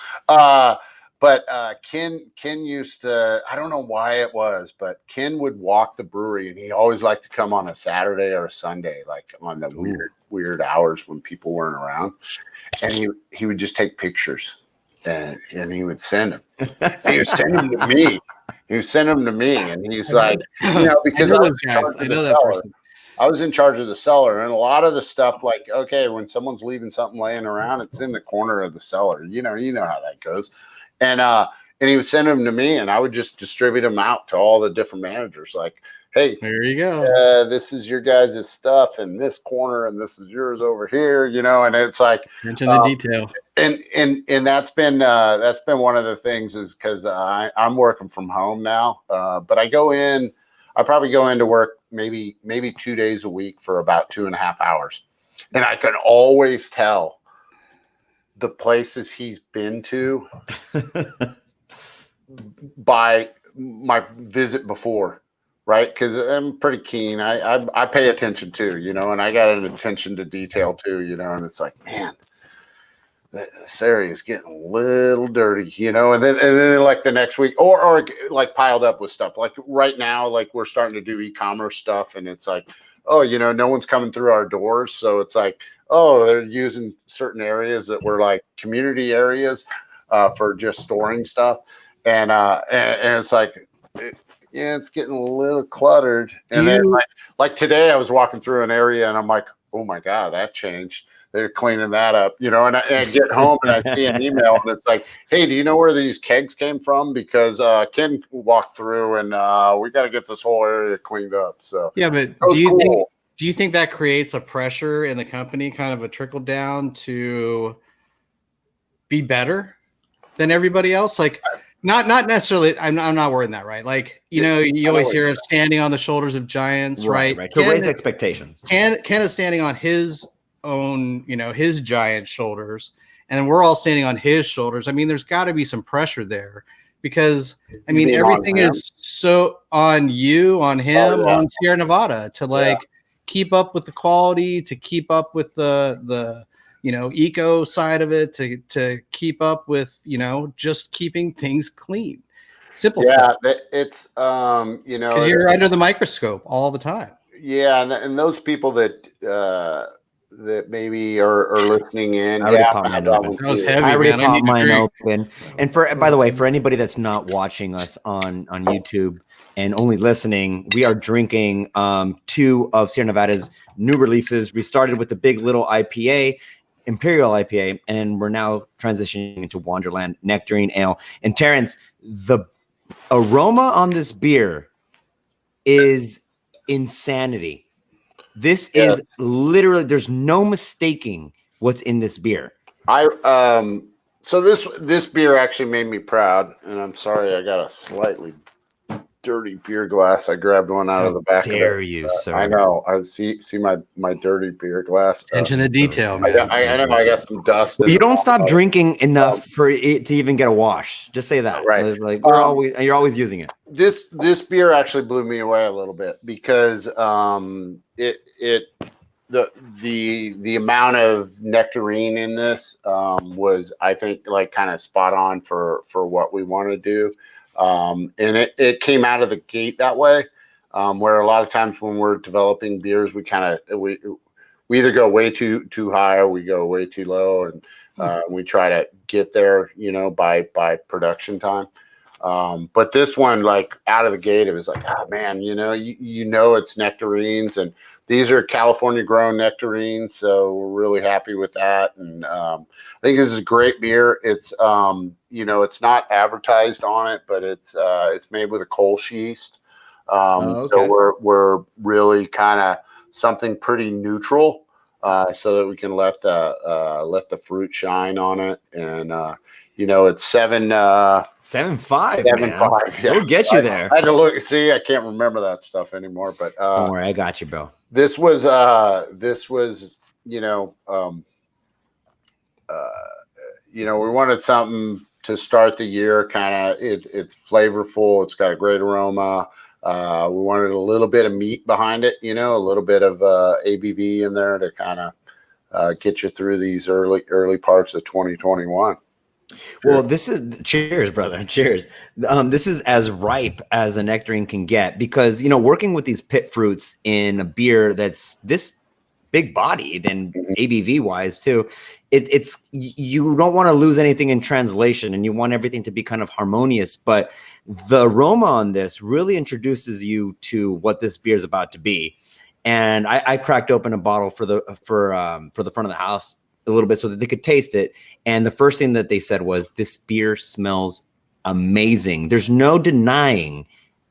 But Ken used to, I don't know why it was, but Ken would walk the brewery, and he always liked to come on a Saturday or a Sunday, like on the weird hours when people weren't around. And he would just take pictures, and he would send them. He would send them to me. And he's like, you know, because I know that person. I was in charge of the cellar, and a lot of the stuff, like, okay, when someone's leaving something laying around, it's in the corner of the cellar. You know how that goes. And he would send them to me, and I would just distribute them out to all the different managers. Like, hey,
there you go.
This is your guys' stuff in this corner, and this is yours over here. You know, and it's like,
mention the detail.
And that's been one of the things, is because I'm working from home now, but I probably go into work maybe 2 days a week for about 2.5 hours. And I can always tell the places he's been to by my visit before, right? Because I'm pretty keen. I pay attention too, you know, and I got an attention to detail too, you know, and it's like, man, this area is getting a little dirty, you know, and then like the next week, or like piled up with stuff. Like right now, like we're starting to do e-commerce stuff, and it's like, oh, you know, no one's coming through our doors, so it's like, oh, they're using certain areas that were like community areas for just storing stuff, and it's like, it's getting a little cluttered. And then like today, I was walking through an area, and I'm like, oh my god, that changed. They're cleaning that up, you know, and I get home and I see an email, and it's like, hey, do you know where these kegs came from? Because Ken walked through, and we got to get this whole area cleaned up. So
yeah, but do you think that creates a pressure in the company, kind of a trickle down to be better than everybody else? Like, not necessarily. I'm not wording that right. Like, you know, you always hear of standing on the shoulders of giants, right?
To raise expectations.
Ken is standing on his own, you know, his giant shoulders, and we're all standing on his shoulders. I mean, there's got to be some pressure there, because I mean, everything is so on you, on him, on Sierra Nevada to like keep up with the quality, to keep up with the you know, eco side of it, to keep up with, you know, just keeping things clean, simple stuff.
It's you know,
because you're under the microscope all the time.
Yeah, and those people that maybe are listening in.
I already popped mine open. And by the way, for anybody that's not watching us on YouTube and only listening, we are drinking 2 of Sierra Nevada's new releases. We started with the Big Little IPA. Imperial IPA, and we're now transitioning into Wanderland Nectarine Ale. And Terrence, the aroma on this beer is insanity. This is literally, there's no mistaking what's in this beer.
So this beer actually made me proud, and I'm sorry I got a slightly dirty beer glass. I grabbed one out of the back.
Dare you, sir?
I know. I see my dirty beer glass.
Attention to detail, man.
I know I got some dust.
You don't stop drinking enough for it to even get a wash. Just say that.
Right.
Like you're always using it.
This beer actually blew me away a little bit because the amount of nectarine in this was, I think, like kind of spot on for what we want to do. And it came out of the gate that way, where a lot of times when we're developing beers, we either go way too high or we go way too low, and we try to get there, by production time. But this one, like out of the gate, it was like, oh man, it's nectarines, and these are California grown nectarines, so we're really happy with that. And I think this is a great beer. It's it's not advertised on it, but it's made with a Kolsch yeast. So we're really kind of something pretty neutral, so that we can let the fruit shine on it. And it's 7.5.
7.5.
Yeah.
We'll get you there.
I had to look. See, I can't remember that stuff anymore. But
don't worry, I got you, bro.
This was we wanted something to start the year. Kind of, it's flavorful. It's got a great aroma. We wanted a little bit of meat behind it. A little bit of ABV in there to kind of get you through these early parts of 2021.
Well, this is cheers, brother. Cheers. This is as ripe as a nectarine can get, because working with these pit fruits in a beer that's this big bodied and ABV wise too, it's you don't want to lose anything in translation, and you want everything to be kind of harmonious. But the aroma on this really introduces you to what this beer is about to be. And I cracked open a bottle for the front of the house a little bit so that they could taste it. And the first thing that they said was, this beer smells amazing. There's no denying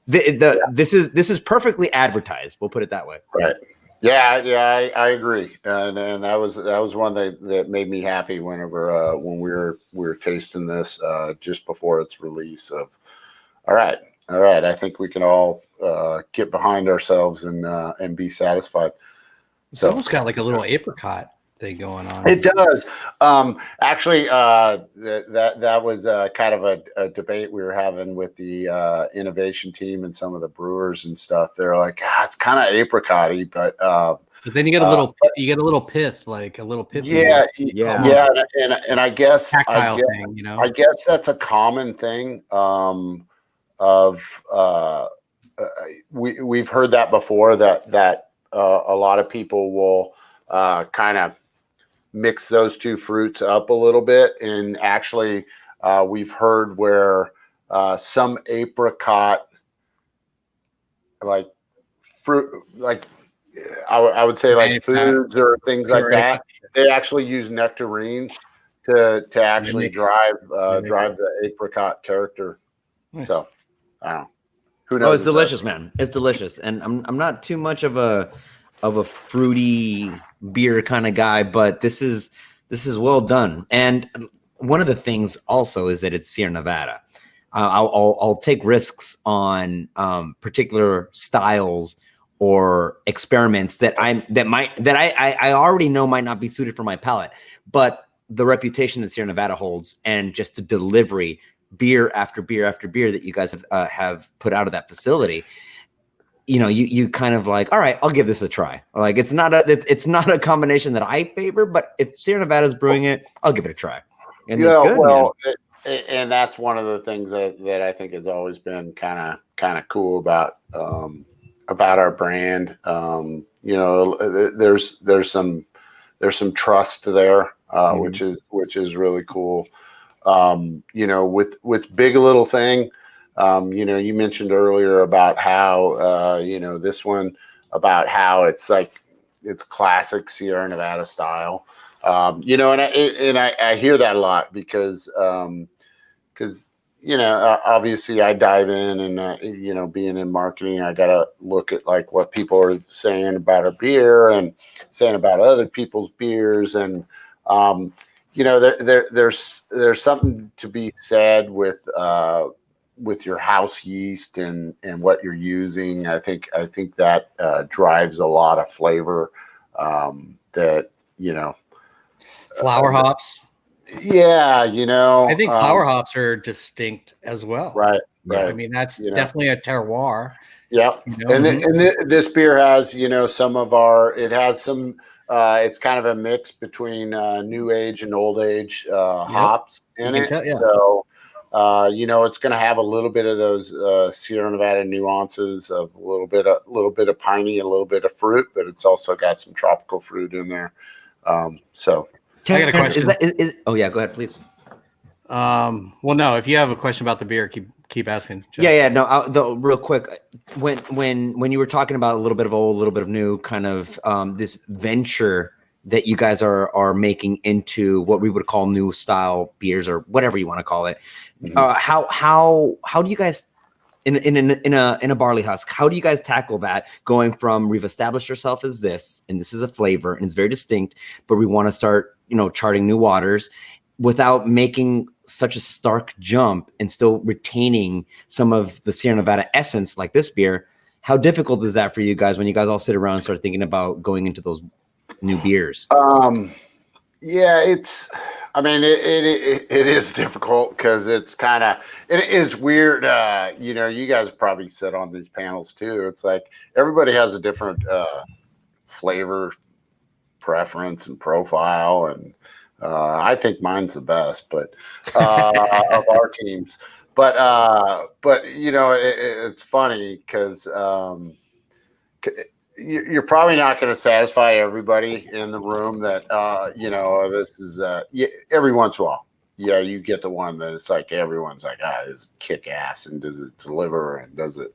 this is perfectly advertised. We'll put it that way.
Right. Yeah, I agree. And that was one that made me happy whenever when we were tasting this just before its release of, all right. I think we can all get behind ourselves and be satisfied.
It's almost got like a little apricot thing going on.
It does. Actually, that was kind of a debate we were having with the innovation team and some of the brewers and stuff. They're like, it's kind of apricot-y, but
then you get a little pith, like a little pith.
Yeah. And I guess
thing,
I guess that's a common thing. We've heard that before, that a lot of people will kind of mix those two fruits up a little bit. And actually, we've heard where some apricot, like fruit, like I would say like foods or things like that, they actually use nectarines to actually drive the apricot character. Nice. So I don't know. Who knows?
Oh, it's delicious, man. It's delicious. And I'm not too much of a fruity beer kind of guy, but this is well done. And one of the things also is that it's Sierra Nevada. I'll take risks on particular styles or experiments that I already know might not be suited for my palate, but the reputation that Sierra Nevada holds, and just the delivery, beer after beer after beer that you guys have put out of that facility, you kind of like, all right, I'll give this a try. Like, it's not a combination that I favor, but if Sierra Nevada's brewing it, I'll give it a try. And it's good,
and that's one of the things that I think has always been kind of cool about our brand. There's some trust there, which is really cool. With Big Little Thing, you mentioned earlier about how this one, about how it's classic Sierra Nevada style. I hear that a lot because obviously I dive in and being in marketing, I gotta look at like what people are saying about our beer and saying about other people's beers, and there's something to be said with your house yeast and what you're using. I think that drives a lot of flavor. That
Flower hops.
Yeah,
I think flower hops are distinct as well.
Right.
Yeah.
Right.
I mean, that's definitely a terroir.
Yeah. And this beer has, some of it has some, it's kind of a mix between new age and old age hops in it. So, it's going to have a little bit of those Sierra Nevada nuances of a little bit of piney, a little bit of fruit, but it's also got some tropical fruit in there. So
I got a question.
Oh yeah, go ahead, please.
Well, no, if you have a question about the beer, keep asking. Jeff.
Yeah. No, real quick, when you were talking about a little bit of old, a little bit of new, kind of this venture that you guys are making into what we would call new style beers or whatever you want to call it.
Mm-hmm.
How do you guys in a barley husk? How do you guys tackle that? Going from we've established ourselves as this, and this is a flavor, and it's very distinct, but we want to start charting new waters without making such a stark jump and still retaining some of the Sierra Nevada essence like this beer. How difficult is that for you guys when you guys all sit around and start thinking about going into those new beers?
Yeah, it is difficult because it is weird. You guys probably sit on these panels too. It's like everybody has a different flavor preference and profile, and I think mine's the best, but of our teams. But it's funny because you're probably not going to satisfy everybody in the room that this is every once in a while. Yeah, you get the one that it's like everyone's like, this kick ass, and does it deliver, and does it,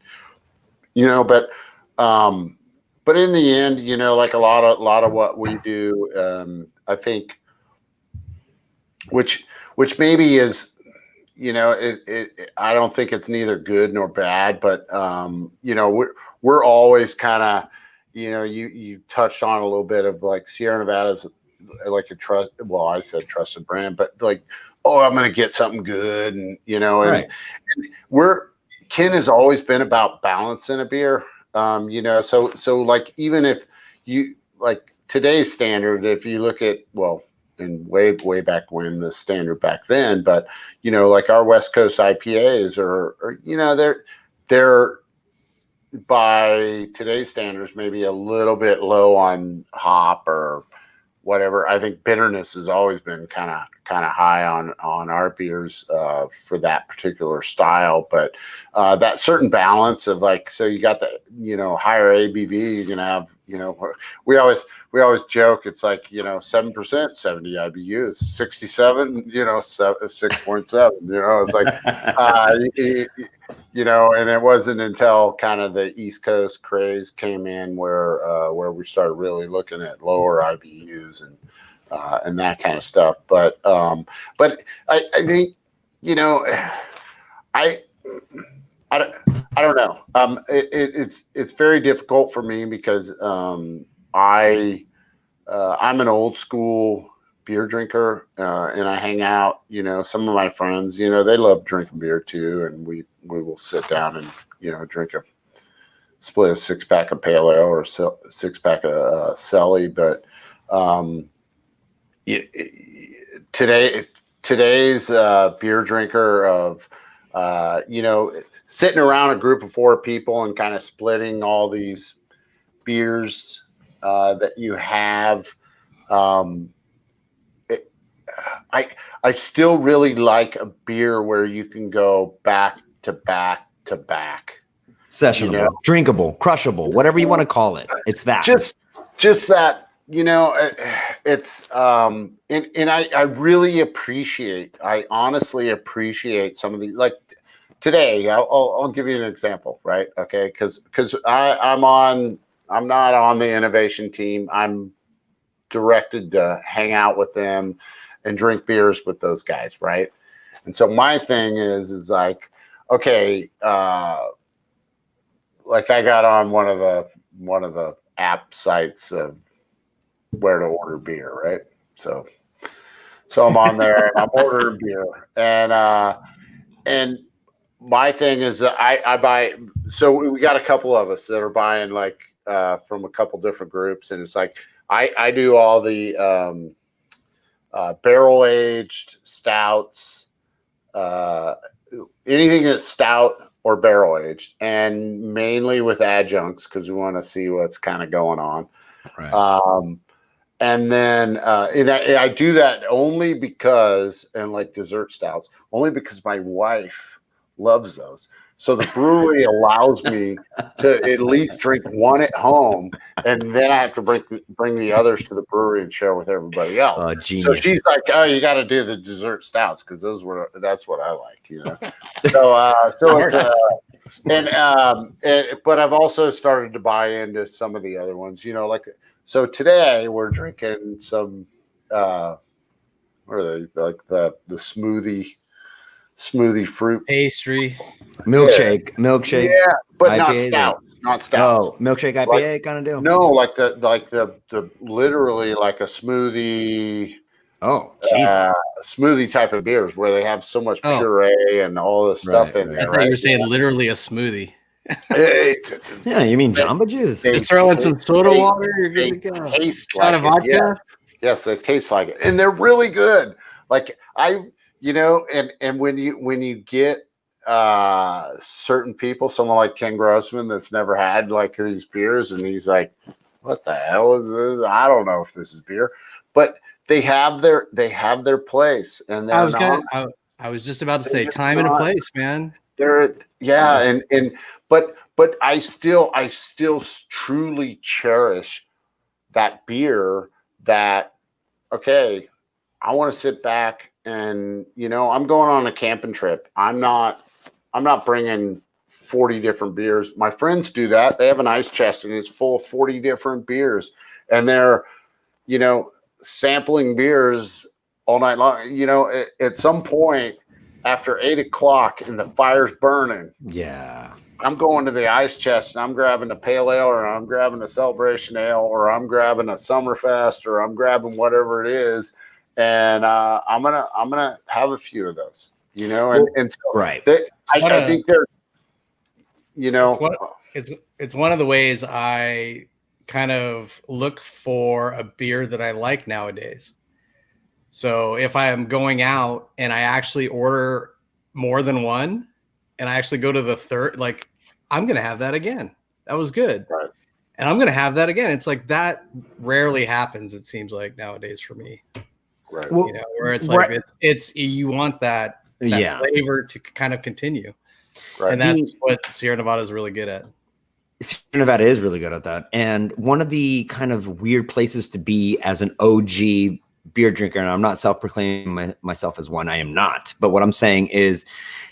but in the end, like a lot of what we do, I think, which maybe is, I don't think it's neither good nor bad, but we're always kind of, you touched on a little bit of like Sierra Nevada's like I said trusted brand, but like, I'm going to get something good, and
Right.
and Ken has always been about balance in a beer. So like, even if you like today's standard, if you look at, and way back when, the standard back then, but like our West Coast IPAs are they're by today's standards maybe a little bit low on hop or whatever. I think bitterness has always been kind of high on our beers for that particular style, but that certain balance of like, so you got the higher ABV, you're gonna have we always joke, it's like 7%, 70 IBUs, 67, 6.7, it's like and it wasn't until kind of the East Coast craze came in where we started really looking at lower IBUs and that kind of stuff. But I think I don't know. It's very difficult for me because I'm an old school beer drinker, and I hang out. Some of my friends, they love drinking beer too, and we will sit down and split a 6-pack of Pale Ale or 6-pack of Celly. But today's beer drinker of sitting around a group of 4 people and kind of splitting all these beers that you have. I still really like a beer where you can go back to back to back.
Sessionable, drinkable, crushable, whatever you want to call it. It's that.
Just that, it's and I really appreciate, I honestly appreciate some of these, like today, I'll give you an example, right? Okay, because I'm not on the innovation team. I'm directed to hang out with them and drink beers with those guys, right? And so my thing is like, okay, like I got on one of the app sites of where to order beer, right? So I'm on there and I'm ordering beer, and my thing is that I buy. So we got a couple of us that are buying like from a couple different groups, and it's like I do all the barrel aged stouts, anything that's stout or barrel aged, and mainly with adjuncts because we want to see what's kind of going on.
Right.
And then I do that only because, and like dessert stouts, only because my wife loves those. So the brewery allows me to at least drink one at home, and then I have to bring the others to the brewery and share with everybody else.
Oh, genius.
So she's like, "Oh, you got to do the dessert stouts because that's what I like, you know." So it's but I've also started to buy into some of the other ones, you know, like. So today we're drinking some, what are they, like the smoothie fruit
Pastry.
Milkshake.
yeah, but
IPAs
not stout.
Oh, milkshake IPA kind of deal.
No, like the literally like a smoothie.
Oh, Jesus.
Smoothie type of beers where they have so much puree and all this stuff in there.
I thought you were saying literally a smoothie.
Yeah, you mean Jamba Juice?
Just throw in some soda water, you're good to go.
Taste
Shot of vodka.
Yeah. Yes, they taste like it, and they're really good. Like and when you get certain people, someone like Ken Grossman that's never had like these beers, and he's like, "What the hell is this? I don't know if this is beer," but they have their place, and
I was just about to say time and a place, man.
But I still truly cherish that beer that, okay, I want to sit back and, you know, I'm going on a camping trip. I'm not bringing 40 different beers. My friends do that. They have an ice chest and it's full of 40 different beers, and they're, you know, sampling beers all night long. You know, at some point after 8 o'clock and the fire's burning,
yeah,
I'm going to the ice chest and I'm grabbing a pale ale, or I'm grabbing a celebration ale, or I'm grabbing a Summerfest, or I'm grabbing whatever it is, and I'm gonna have a few of those, you know, and so
right.
I think they're, you know,
it's one of the ways I kind of look for a beer that I like nowadays. So if I am going out and I actually order more than one, and I actually go to the third, like, I'm going to have that again. That was good.
Right.
And I'm going to have that again. It's like that rarely happens, it seems like, nowadays for me.
Right.
Well, you know, where it's like, it's you want that flavor to kind of continue. Right. And that's what Sierra Nevada is really good at.
Sierra Nevada is really good at that. And one of the kind of weird places to be as an OG beer drinker, and I'm not self-proclaiming myself as one, I am not, but what I'm saying is,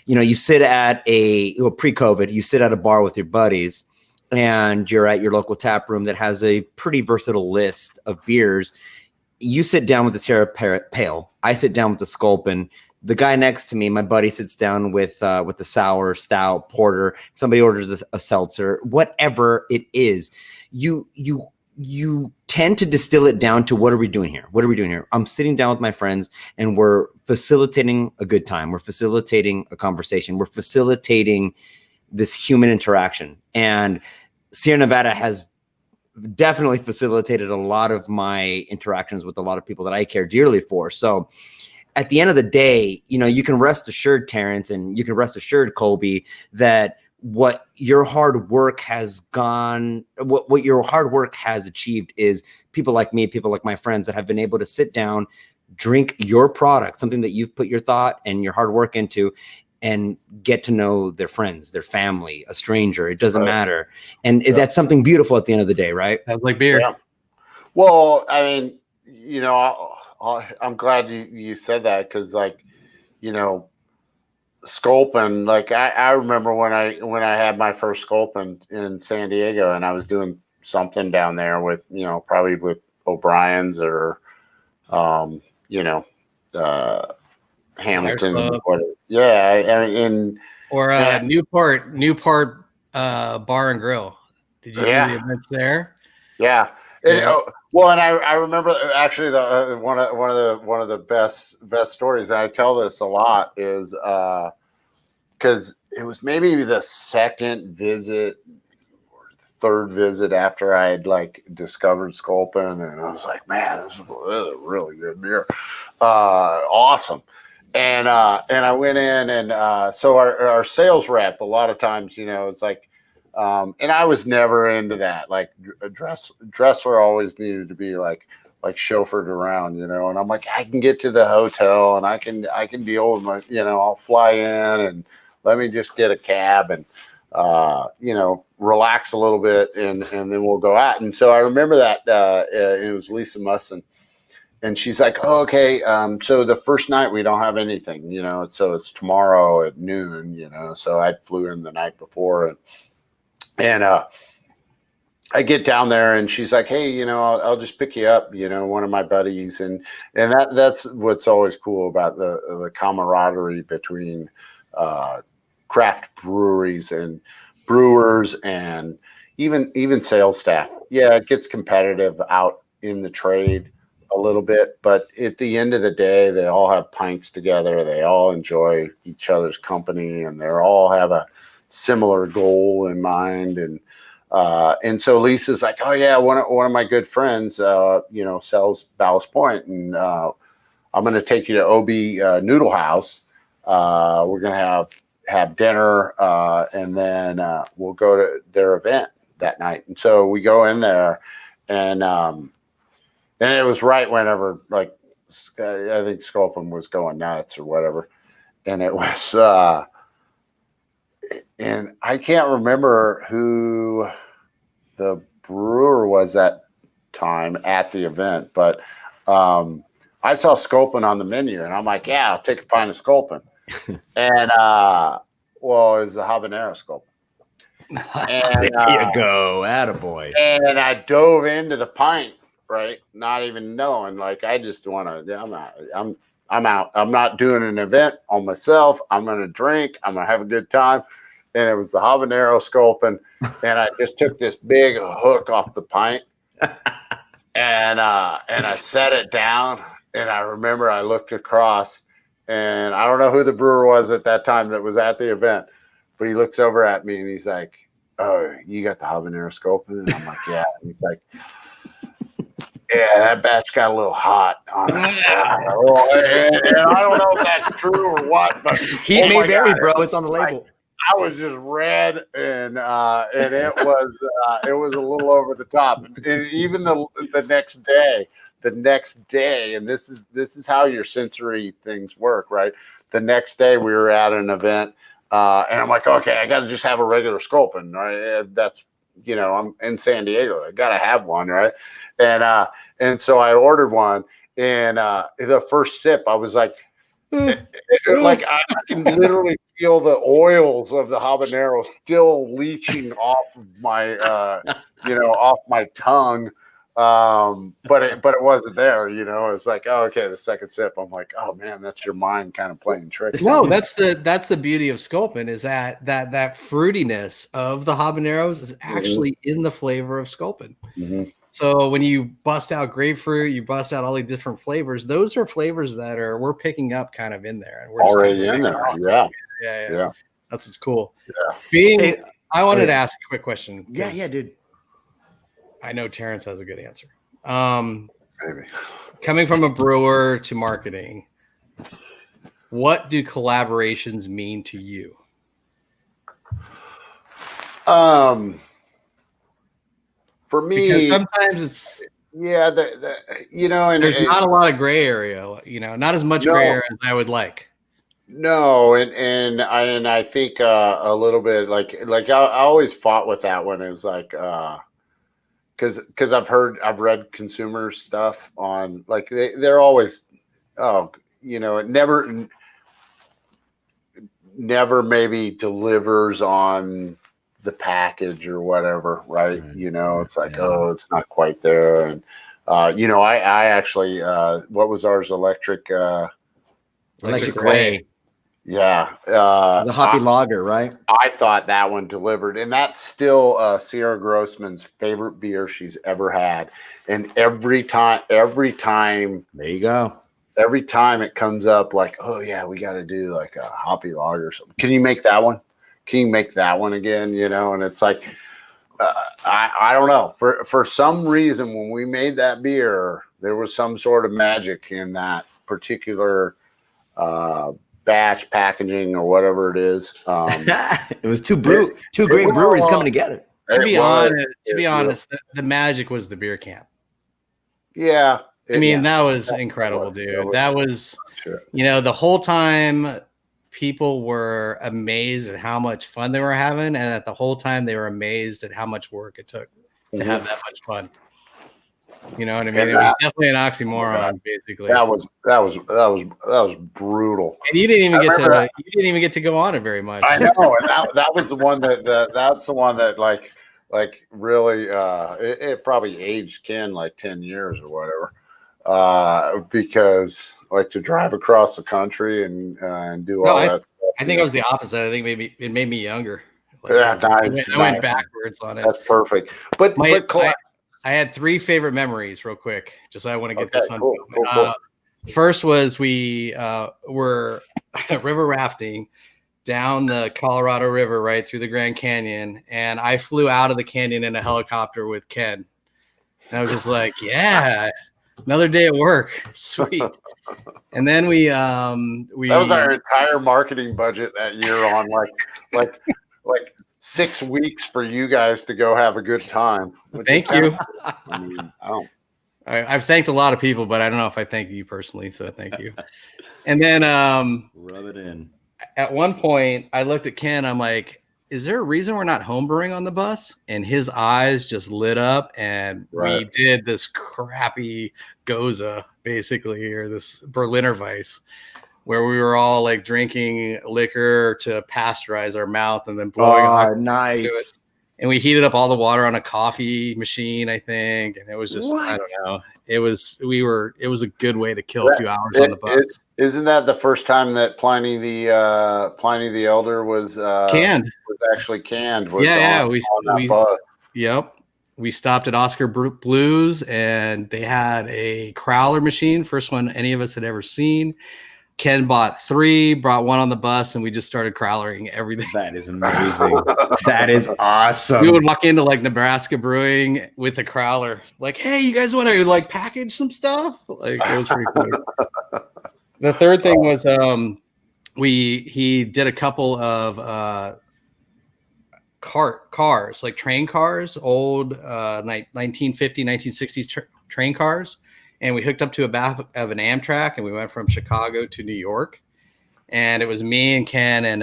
you know, you sit at pre-COVID, you sit at a bar with your buddies and you're at your local tap room that has a pretty versatile list of beers. You sit down with the Sierra Pale, I sit down with the Sculpin, the guy next to me, my buddy, sits down with the sour, stout, porter, somebody orders a seltzer, whatever it is. You tend to distill it down to, what are we doing here? What are we doing here? I'm sitting down with my friends and we're facilitating a good time. We're facilitating a conversation. We're facilitating this human interaction. And Sierra Nevada has definitely facilitated a lot of my interactions with a lot of people that I care dearly for. So at the end of the day, you know, you can rest assured, Terence, and you can rest assured, Colby, that what your hard work has achieved is people like me, people like my friends that have been able to sit down, drink your product, something that you've put your thought and your hard work into, and get to know their friends, their family, a stranger. It doesn't matter. And that's something beautiful at the end of the day, right?
Sounds like beer. Yeah.
Well, I mean, you know, I'm glad you said that, because, like, you know, Sculpin, like I remember when I had my first Sculpin in San Diego, and I was doing something down there with, you know, probably with O'Brien's or, you know, Hamilton. Whatever. Yeah.
Or Newport Bar and Grill. Did you do the events there?
Yeah. Well, and I remember actually the one of the best stories, and I tell this a lot, is because it was maybe the second visit or the third visit after I had like discovered Sculpin, and I was like, man, this is a really good beer, awesome. And I went in, and so our sales rep, a lot of times, you know, it's like, and I was never into that. Like dresser always needed to be like chauffeured around, you know. And I'm like, I can get to the hotel, and I can deal with my, you know, I'll fly in, and let me just get a cab and you know, relax a little bit, and then we'll go out. And so I remember that it was Lisa Musson. And she's like, oh, okay, so the first night we don't have anything, you know, so it's tomorrow at noon, you know. So I flew in the night before, and I get down there, and she's like, hey, you know, I'll just pick you up, you know, one of my buddies, and that's what's always cool about the camaraderie between craft breweries and brewers, and even sales staff. Yeah, it gets competitive out in the trade a little bit, but at the end of the day, they all have pints together. They all enjoy each other's company, and they all have a similar goal in mind. And so Lisa's like, oh yeah, one of my good friends, you know, sells Ballast Point, and I'm going to take you to OB Noodle House. We're going to have dinner, and then we'll go to their event that night. And so we go in there, and it was right whenever, like, I think Sculpin was going nuts or whatever. And it was, and I can't remember who the brewer was that time at the event, but I saw Sculpin on the menu, and I'm like, yeah, I'll take a pint of Sculpin. And, well, it was the Habanero Sculpin. And,
there you go, attaboy.
And I dove into the pint, right? Not even knowing, like, I just want to, I'm out. I'm not doing an event on myself. I'm going to drink. I'm going to have a good time. And it was the Habanero Sculpin. And I just took this big hook off the pint, and I set it down. And I remember I looked across, and I don't know who the brewer was at that time that was at the event, but he looks over at me, and he's like, oh, you got the Habanero Sculpin? And I'm like, yeah. And he's like, yeah, that batch got a little hot on us. And I don't know if that's true or what, but
heat may vary, bro. It's on the label.
I was just red, and it was a little over the top. And even the next day, and this is how your sensory things work, right? The next day we were at an event, and I'm like, okay, I got to just have a regular Sculpin, right? That's, you know, I'm in San Diego, I got to have one, right? And so I ordered one, and the first sip, I was like, like I can literally feel the oils of the habanero still leaching off of my, off my tongue. But it wasn't there, you know. It's like, oh, okay, the second sip, I'm like, oh man, that's your mind kind of playing tricks.
No, that's the beauty of Sculpin, is that fruitiness of the habaneros is actually in the flavor of Sculpin. Mm-hmm. So when you bust out grapefruit, you bust out all the different flavors. Those are flavors that we're picking up kind of in there, and we're
already in there. Yeah.
That's what's cool.
Yeah.
I wanted to ask a quick question.
Yeah, dude.
I know Terence has a good answer.
Maybe.
Coming from a brewer to marketing, what do collaborations mean to you?
For me,
because sometimes it's
and
there's not a lot of gray area, you know, not as much gray area as I would like.
No, and I think a little bit like I always fought with that one. It was like because I've read consumer stuff on, like, they're always, it never maybe delivers on the package or whatever, right? You know, it's like, oh, it's not quite there. And I actually, what was ours? Electric
Gray.
Yeah.
The hoppy lager, right?
I thought that one delivered, and that's still Sierra Grossman's favorite beer she's ever had. And every time,
there you go.
Every time it comes up, like, oh yeah, we got to do like a hoppy lager or something. Can you make that one? Can you make that one again? And it's like, I don't know. For some reason, when we made that beer, there was some sort of magic in that particular batch packaging or whatever it is.
It was two great breweries coming together.
To be honest, the magic was the beer camp.
Yeah.
That was incredible, dude. That was, the whole time people were amazed at how much fun they were having, and at the whole time they were amazed at how much work it took to have that much fun. You know what I mean? It was definitely an oxymoron, basically.
That was brutal.
And you didn't even get to go on it very much.
I know, and that was the one that's the one that like really it probably aged Ken like 10 years or whatever. Because like to drive across the country and do all that stuff.
I think it was the opposite. I think maybe it made me younger.
Nice.
I went backwards on it.
That's perfect. But
I had 3 favorite memories real quick. Just so I want to get this on.
Cool.
First was we were river rafting down the Colorado River right through the Grand Canyon, and I flew out of the canyon in a helicopter with Ken. And I was just like, yeah, another day at work. Sweet. And then we that
was our entire marketing budget that year on like 6 weeks for you guys to go have a good time.
Thank you.
I
I've thanked a lot of people, but I don't know if I thank you personally. So thank you. And then
rub it in.
At one point I looked at Ken. I'm like, is there a reason we're not homebrewing on the bus? And his eyes just lit up, and we did this crappy Goza, basically, or this Berliner Weiss, where we were all like drinking liquor to pasteurize our mouth and then blowing
nice.
And we heated up all the water on a coffee machine, I think. And it was just, I don't know. It was a good way to kill a few hours on the bus.
Isn't that the first time that Pliny the Elder was
canned?
Was actually canned.
Yep. We stopped at Oscar Blues, and they had a crowler machine, first one any of us had ever seen. Ken bought 3, brought one on the bus, and we just started crowlering everything.
That is amazing. That is awesome.
We would walk into like Nebraska Brewing with a crowler, like, hey, you guys want to like package some stuff? Like, it was pretty cool. The third thing was he did a couple of cars, like train cars, old 1950, 1960s train cars. And we hooked up to a back of an Amtrak, and we went from Chicago to New York. And it was me and Ken and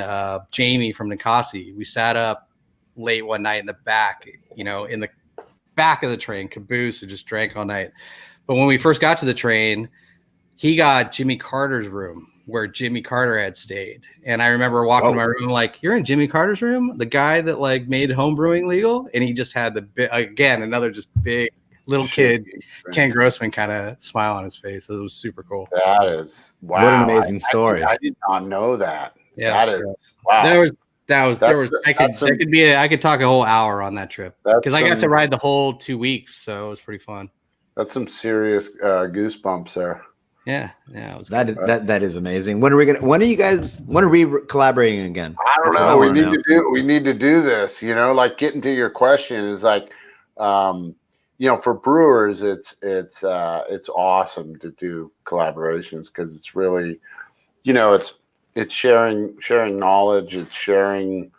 Jamie from Ninkasi. We sat up late one night in the back, in the back of the train, caboose, and just drank all night. But when we first got to the train, he got Jimmy Carter's room where Jimmy Carter had stayed. And I remember walking to my room like, you're in Jimmy Carter's room? The guy that like made home brewing legal? And he just had another just big little kid, Ken Grossman, kind of smile on his face. It was super cool.
That is wow.
What an amazing story.
I did not know that.
Yeah.
That is wow.
I could talk a whole hour on that trip because I got to ride the whole 2 weeks, so it was pretty fun.
That's some serious goosebumps there.
Yeah, it was
that is amazing. When are we collaborating again?
I don't know. We need to do this. Like getting to your question is like, for brewers, it's awesome to do collaborations because it's really, it's sharing knowledge, it's sharing,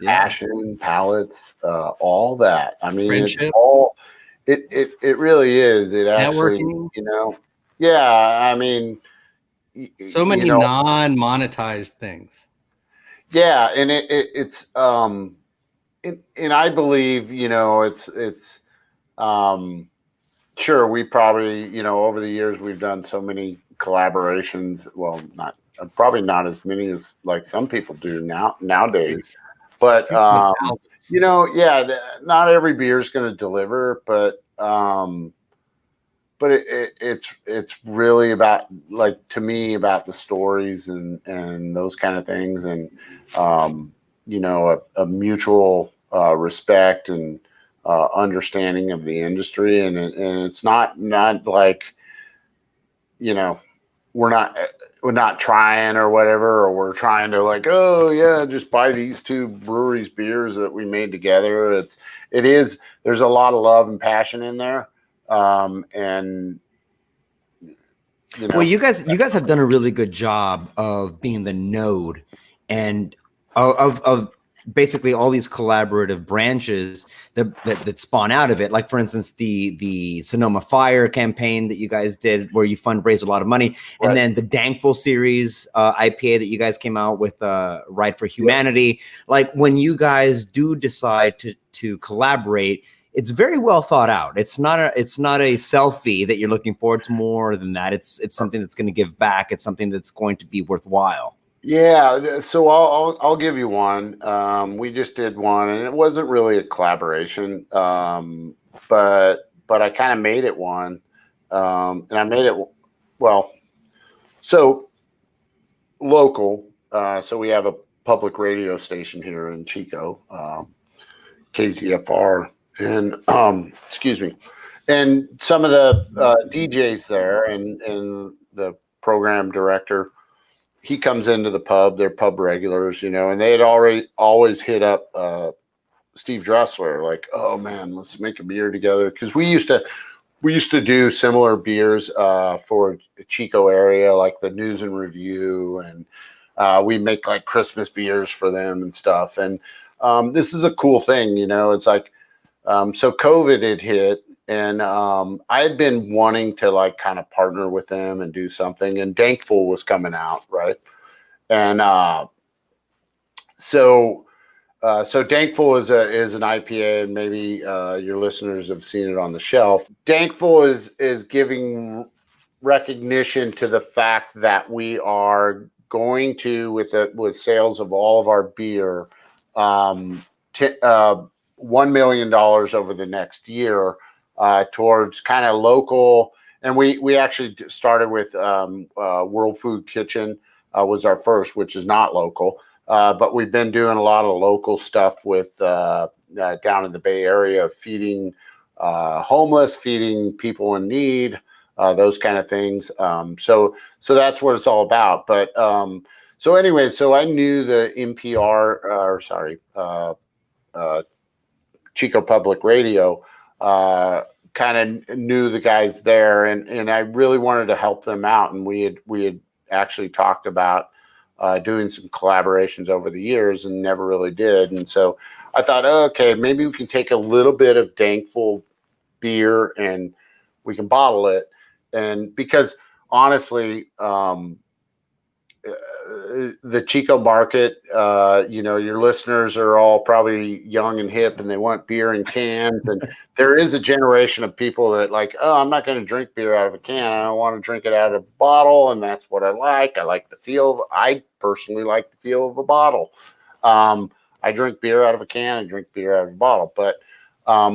passion, palettes, all that. I mean,
friendship.
It's all. It really is. It actually,
networking.
Yeah. I mean,
so many non-monetized things.
Yeah, and it's and I believe it's sure we probably over the years we've done so many collaborations. Well, probably not as many as like some people do nowadays, but Not every beer is going to deliver, but it's really about, like, to me, about the stories and those kind of things, and a mutual respect and understanding of the industry, and it's not like, we're not trying or whatever, or we're trying to, like, oh yeah, just buy these two breweries beers that we made together. There's a lot of love and passion in there. And
well, you guys have done a really good job of being the node and of basically all these collaborative branches that spawn out of it. Like, for instance, the Sonoma Fire campaign that you guys did, where you fundraised a lot of money, and then the Dankful series IPA that you guys came out with, Right for Humanity. Like, when you guys do decide to collaborate, it's very well thought out. It's not a selfie that you're looking for. It's more than that. It's something that's going to give back. It's something that's going to be worthwhile.
Yeah, so I'll give you one. We just did one, and it wasn't really a collaboration, but I kind of made it one, and I made it so local. So we have a public radio station here in Chico, KZFR, and excuse me, and some of the DJs there and the program director. He comes into the pub, they're pub regulars, and they had always hit up Steve Dressler, like, oh man, let's make a beer together. Cause we used to do similar beers for the Chico area, like the News and Review. And we make like Christmas beers for them and stuff. And this is a cool thing, it's like, so COVID had hit. And I had been wanting to, like, kind of partner with them and do something, and Dankful was coming out, right? And so Dankful is an IPA, and maybe your listeners have seen it on the shelf. Dankful is giving recognition to the fact that we are going to, with sales of all of our beer, $1 million over the next year. Towards kind of local, and we actually started with World Food Kitchen was our first, which is not local, but we've been doing a lot of local stuff with down in the Bay Area, feeding homeless, feeding people in need, those kind of things. So that's what it's all about. But so anyway, so I knew the Chico Public Radio. Kind of knew the guys there, and I really wanted to help them out. And we had actually talked about doing some collaborations over the years, and never really did. And so I thought, okay, maybe we can take a little bit of Dankful beer and we can bottle it. And because honestly, the Chico market, your listeners are all probably young and hip, and they want beer in cans. And there is a generation of people that, like, oh, I'm not going to drink beer out of a can. I want to drink it out of a bottle, and that's what I like. I like the feel. I personally like the feel of a bottle. I drink beer out of a can and drink beer out of a bottle, but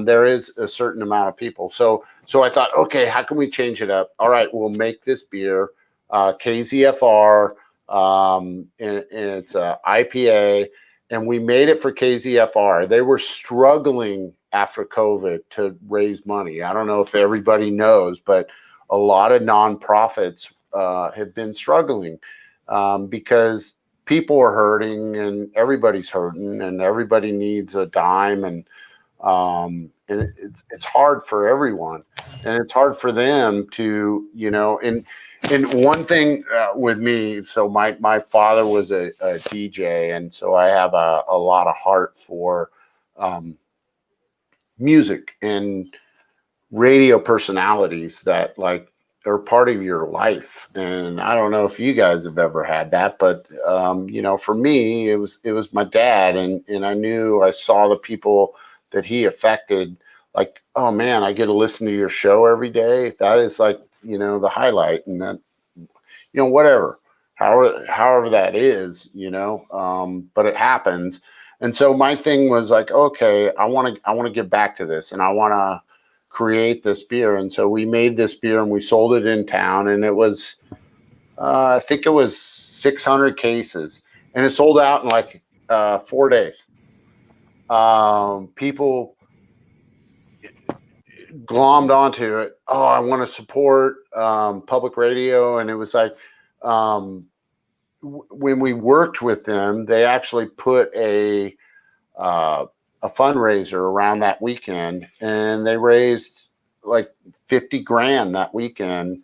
there is a certain amount of people. So I thought, okay, how can we change it up? All right, we'll make this beer KZFR. And it's a IPA, and we made it for KZFR. They were struggling after COVID to raise money. I don't know if everybody knows, but a lot of nonprofits have been struggling because people are hurting, and everybody's hurting, and everybody needs a dime, and it's hard for everyone, and it's hard for them to, and one thing with me, so my father was a DJ, and so I have a lot of heart for music and radio personalities that, like, are part of your life. And I don't know if you guys have ever had that, but for me, it was my dad, and I saw the people that he affected. Like, oh man, I get to listen to your show every day. That is, like, the highlight. And that, whatever, however that is, but it happens. And so my thing was like, okay, I want to get back to this, and I want to create this beer. And so we made this beer and we sold it in town, and it was, I think it was 600 cases, and it sold out in like 4 days. People glommed onto it. Oh, I want to support public radio. And it was like, when we worked with them, they actually put a fundraiser around that weekend, and they raised like 50 grand that weekend,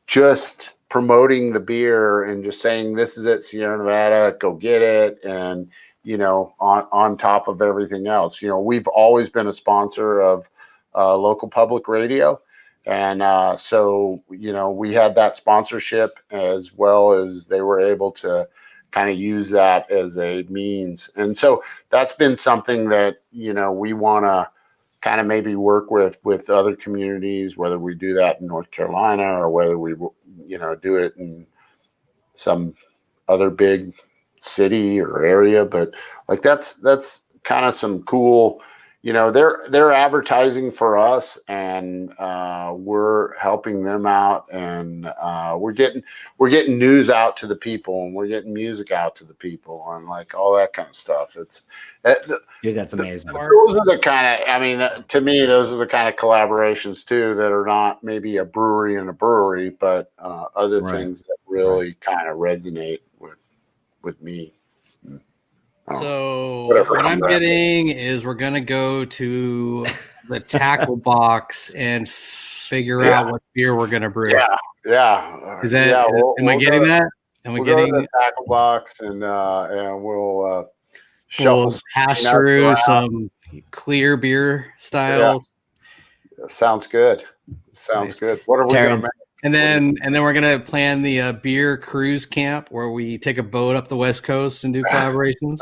just promoting the beer and just saying, this is it, Sierra Nevada, go get it. And, you know, on top of everything else, you know, we've always been a sponsor of local public radio. And so, you know, we had that sponsorship, as well as they were able to kind of use that as a means. And so that's been something that, you know, we want to kind of maybe work with other communities, whether we do that in North Carolina or whether we, you know, do it in some other big city or area. But like, that's kind of some cool, you know, they're advertising for us, and we're helping them out, and we're getting news out to the people, and we're getting music out to the people, and like all that kind of stuff. It's
Dude, that's amazing.
Those are the kind of, I mean, to me, those are the kind of collaborations too that are not maybe a brewery and a brewery, but other things that really kind of resonate with me.
So what I'm getting is we're going to go to the tackle box and figure out what beer we're going to brew.
Yeah.
Is that, am I getting that? Am I getting
the tackle box, and we'll shuffle,
we'll hash through some clear beer styles.
Yeah. Sounds good. Sounds good. What are we going to make?
And then we're gonna plan the beer cruise camp where we take a boat up the West Coast and do collaborations.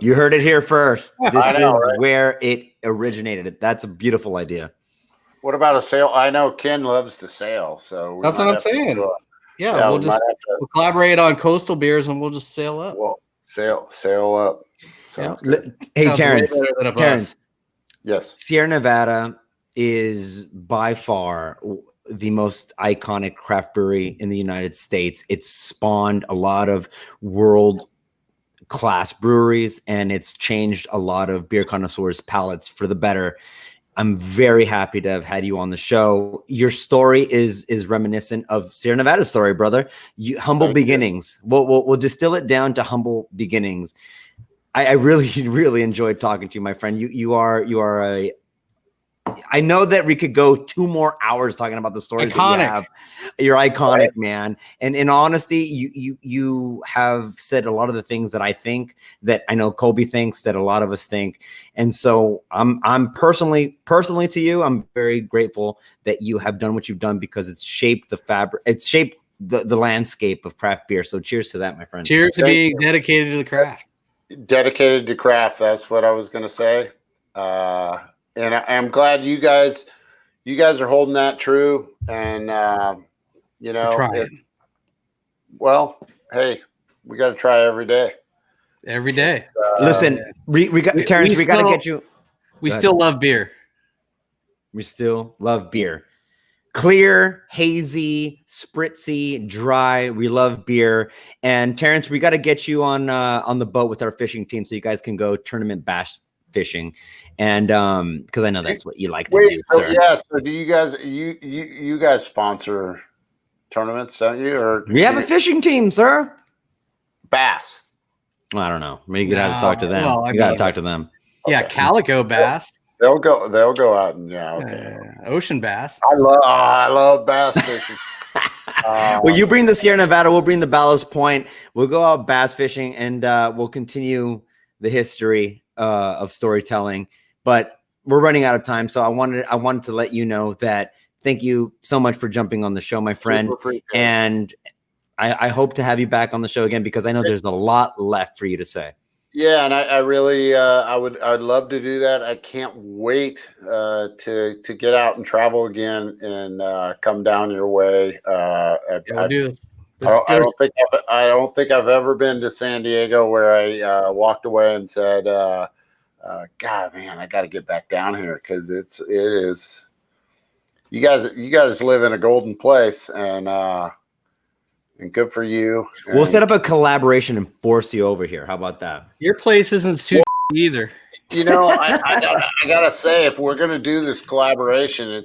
You heard it here first. This is
right?
where it originated. That's a beautiful idea.
What about a sail? I know Ken loves to sail, so
that's what I'm saying. We'll collaborate on coastal beers, and we'll just sail up.
Well, sail up.
Hey, Terence.
Yes.
Sierra Nevada is by far the most iconic craft brewery in the United States. It's spawned a lot of world class breweries, and it's changed a lot of beer connoisseurs' palates for the better. I'm very happy to have had you on the show. Your story is reminiscent of Sierra Nevada's story, brother. Humble beginnings. We'll distill it down to humble beginnings. I really, really enjoyed talking to you, my friend. You are I know that we could go 2 more hours talking about the stories that you have. You're iconic, man. And in honesty, you have said a lot of the things that I think, that I know Colby thinks, that a lot of us think. And so I'm personally to you, I'm very grateful that you have done what you've done, because it's shaped the fabric. It's shaped the landscape of craft beer. So cheers to that, my friend.
Cheers to being dedicated to the craft.
Dedicated to craft. That's what I was going to say. And I'm glad you guys are holding that true. And, you know, well, hey, we got to try every day.
Every day.
Listen, we got Terrence, we got to get you.
We still love beer.
We still love beer. Clear, hazy, spritzy, dry. We love beer. And Terrence, we got to get you on the boat with our fishing team, so you guys can go tournament bass fishing. And because I know that's what you like to do, sir.
Yeah. So do you guys sponsor tournaments, don't you? Or
we have a fishing team, sir.
Bass.
I don't know. Maybe you gotta talk to them. Well, you gotta talk to them.
Yeah, calico bass.
They'll go out and
ocean bass.
I love bass fishing.
Well, you bring the Sierra Nevada, we'll bring the Ballast Point. We'll go out bass fishing, and we'll continue the history of storytelling. But we're running out of time, so I wanted to let you know that thank you so much for jumping on the show, my friend. And I hope to have you back on the show again, because I know there's a lot left for you to say.
Yeah, and I really I'd love to do that. I can't wait to get out and travel again and come down your way.
We'll do this.
I don't think I've ever been to San Diego where I walked away and said, "God, man, I got to get back down here because it is." You guys live in a golden place, and good for you.
We'll set up a collaboration and force you over here. How about that?
Your place isn't too either.
You know, I gotta say, if we're gonna do this collaboration,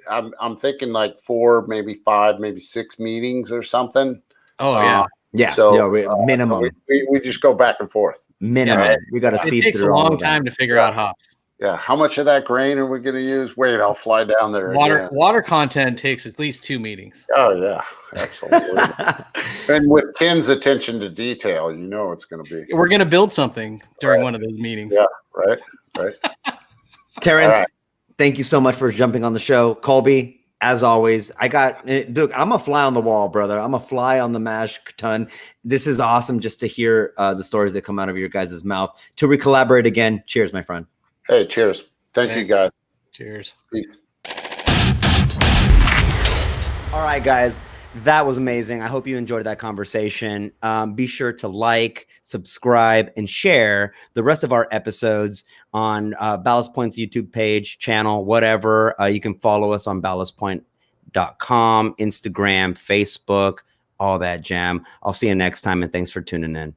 I'm thinking like 4, maybe 5, maybe 6 meetings or something.
Oh yeah.
Yeah.
So
minimum.
We just go back and forth.
Minimum.
Right?
We got to see.
It takes a long time to figure out hops.
Yeah. How much of that grain are we going to use? Wait, I'll fly down there.
Water content takes at least 2 meetings.
Oh yeah, absolutely. And with Ken's attention to detail, it's going to be.
We're going to build something during one of those meetings.
Yeah. Right.
Terence, thank you so much for jumping on the show. Colby, as always, dude, I'm a fly on the wall, brother. I'm a fly on the mash ton. This is awesome just to hear the stories that come out of your guys' mouth. Till we collaborate again. Cheers, my friend.
Hey, cheers. Thank you, guys.
Cheers.
Peace.
All right, guys. That was amazing. I hope you enjoyed that conversation. Be sure to like, subscribe, and share the rest of our episodes on Ballast Point's YouTube page, channel, whatever. You can follow us on ballastpoint.com, Instagram, Facebook, all that jam. I'll see you next time, and thanks for tuning in.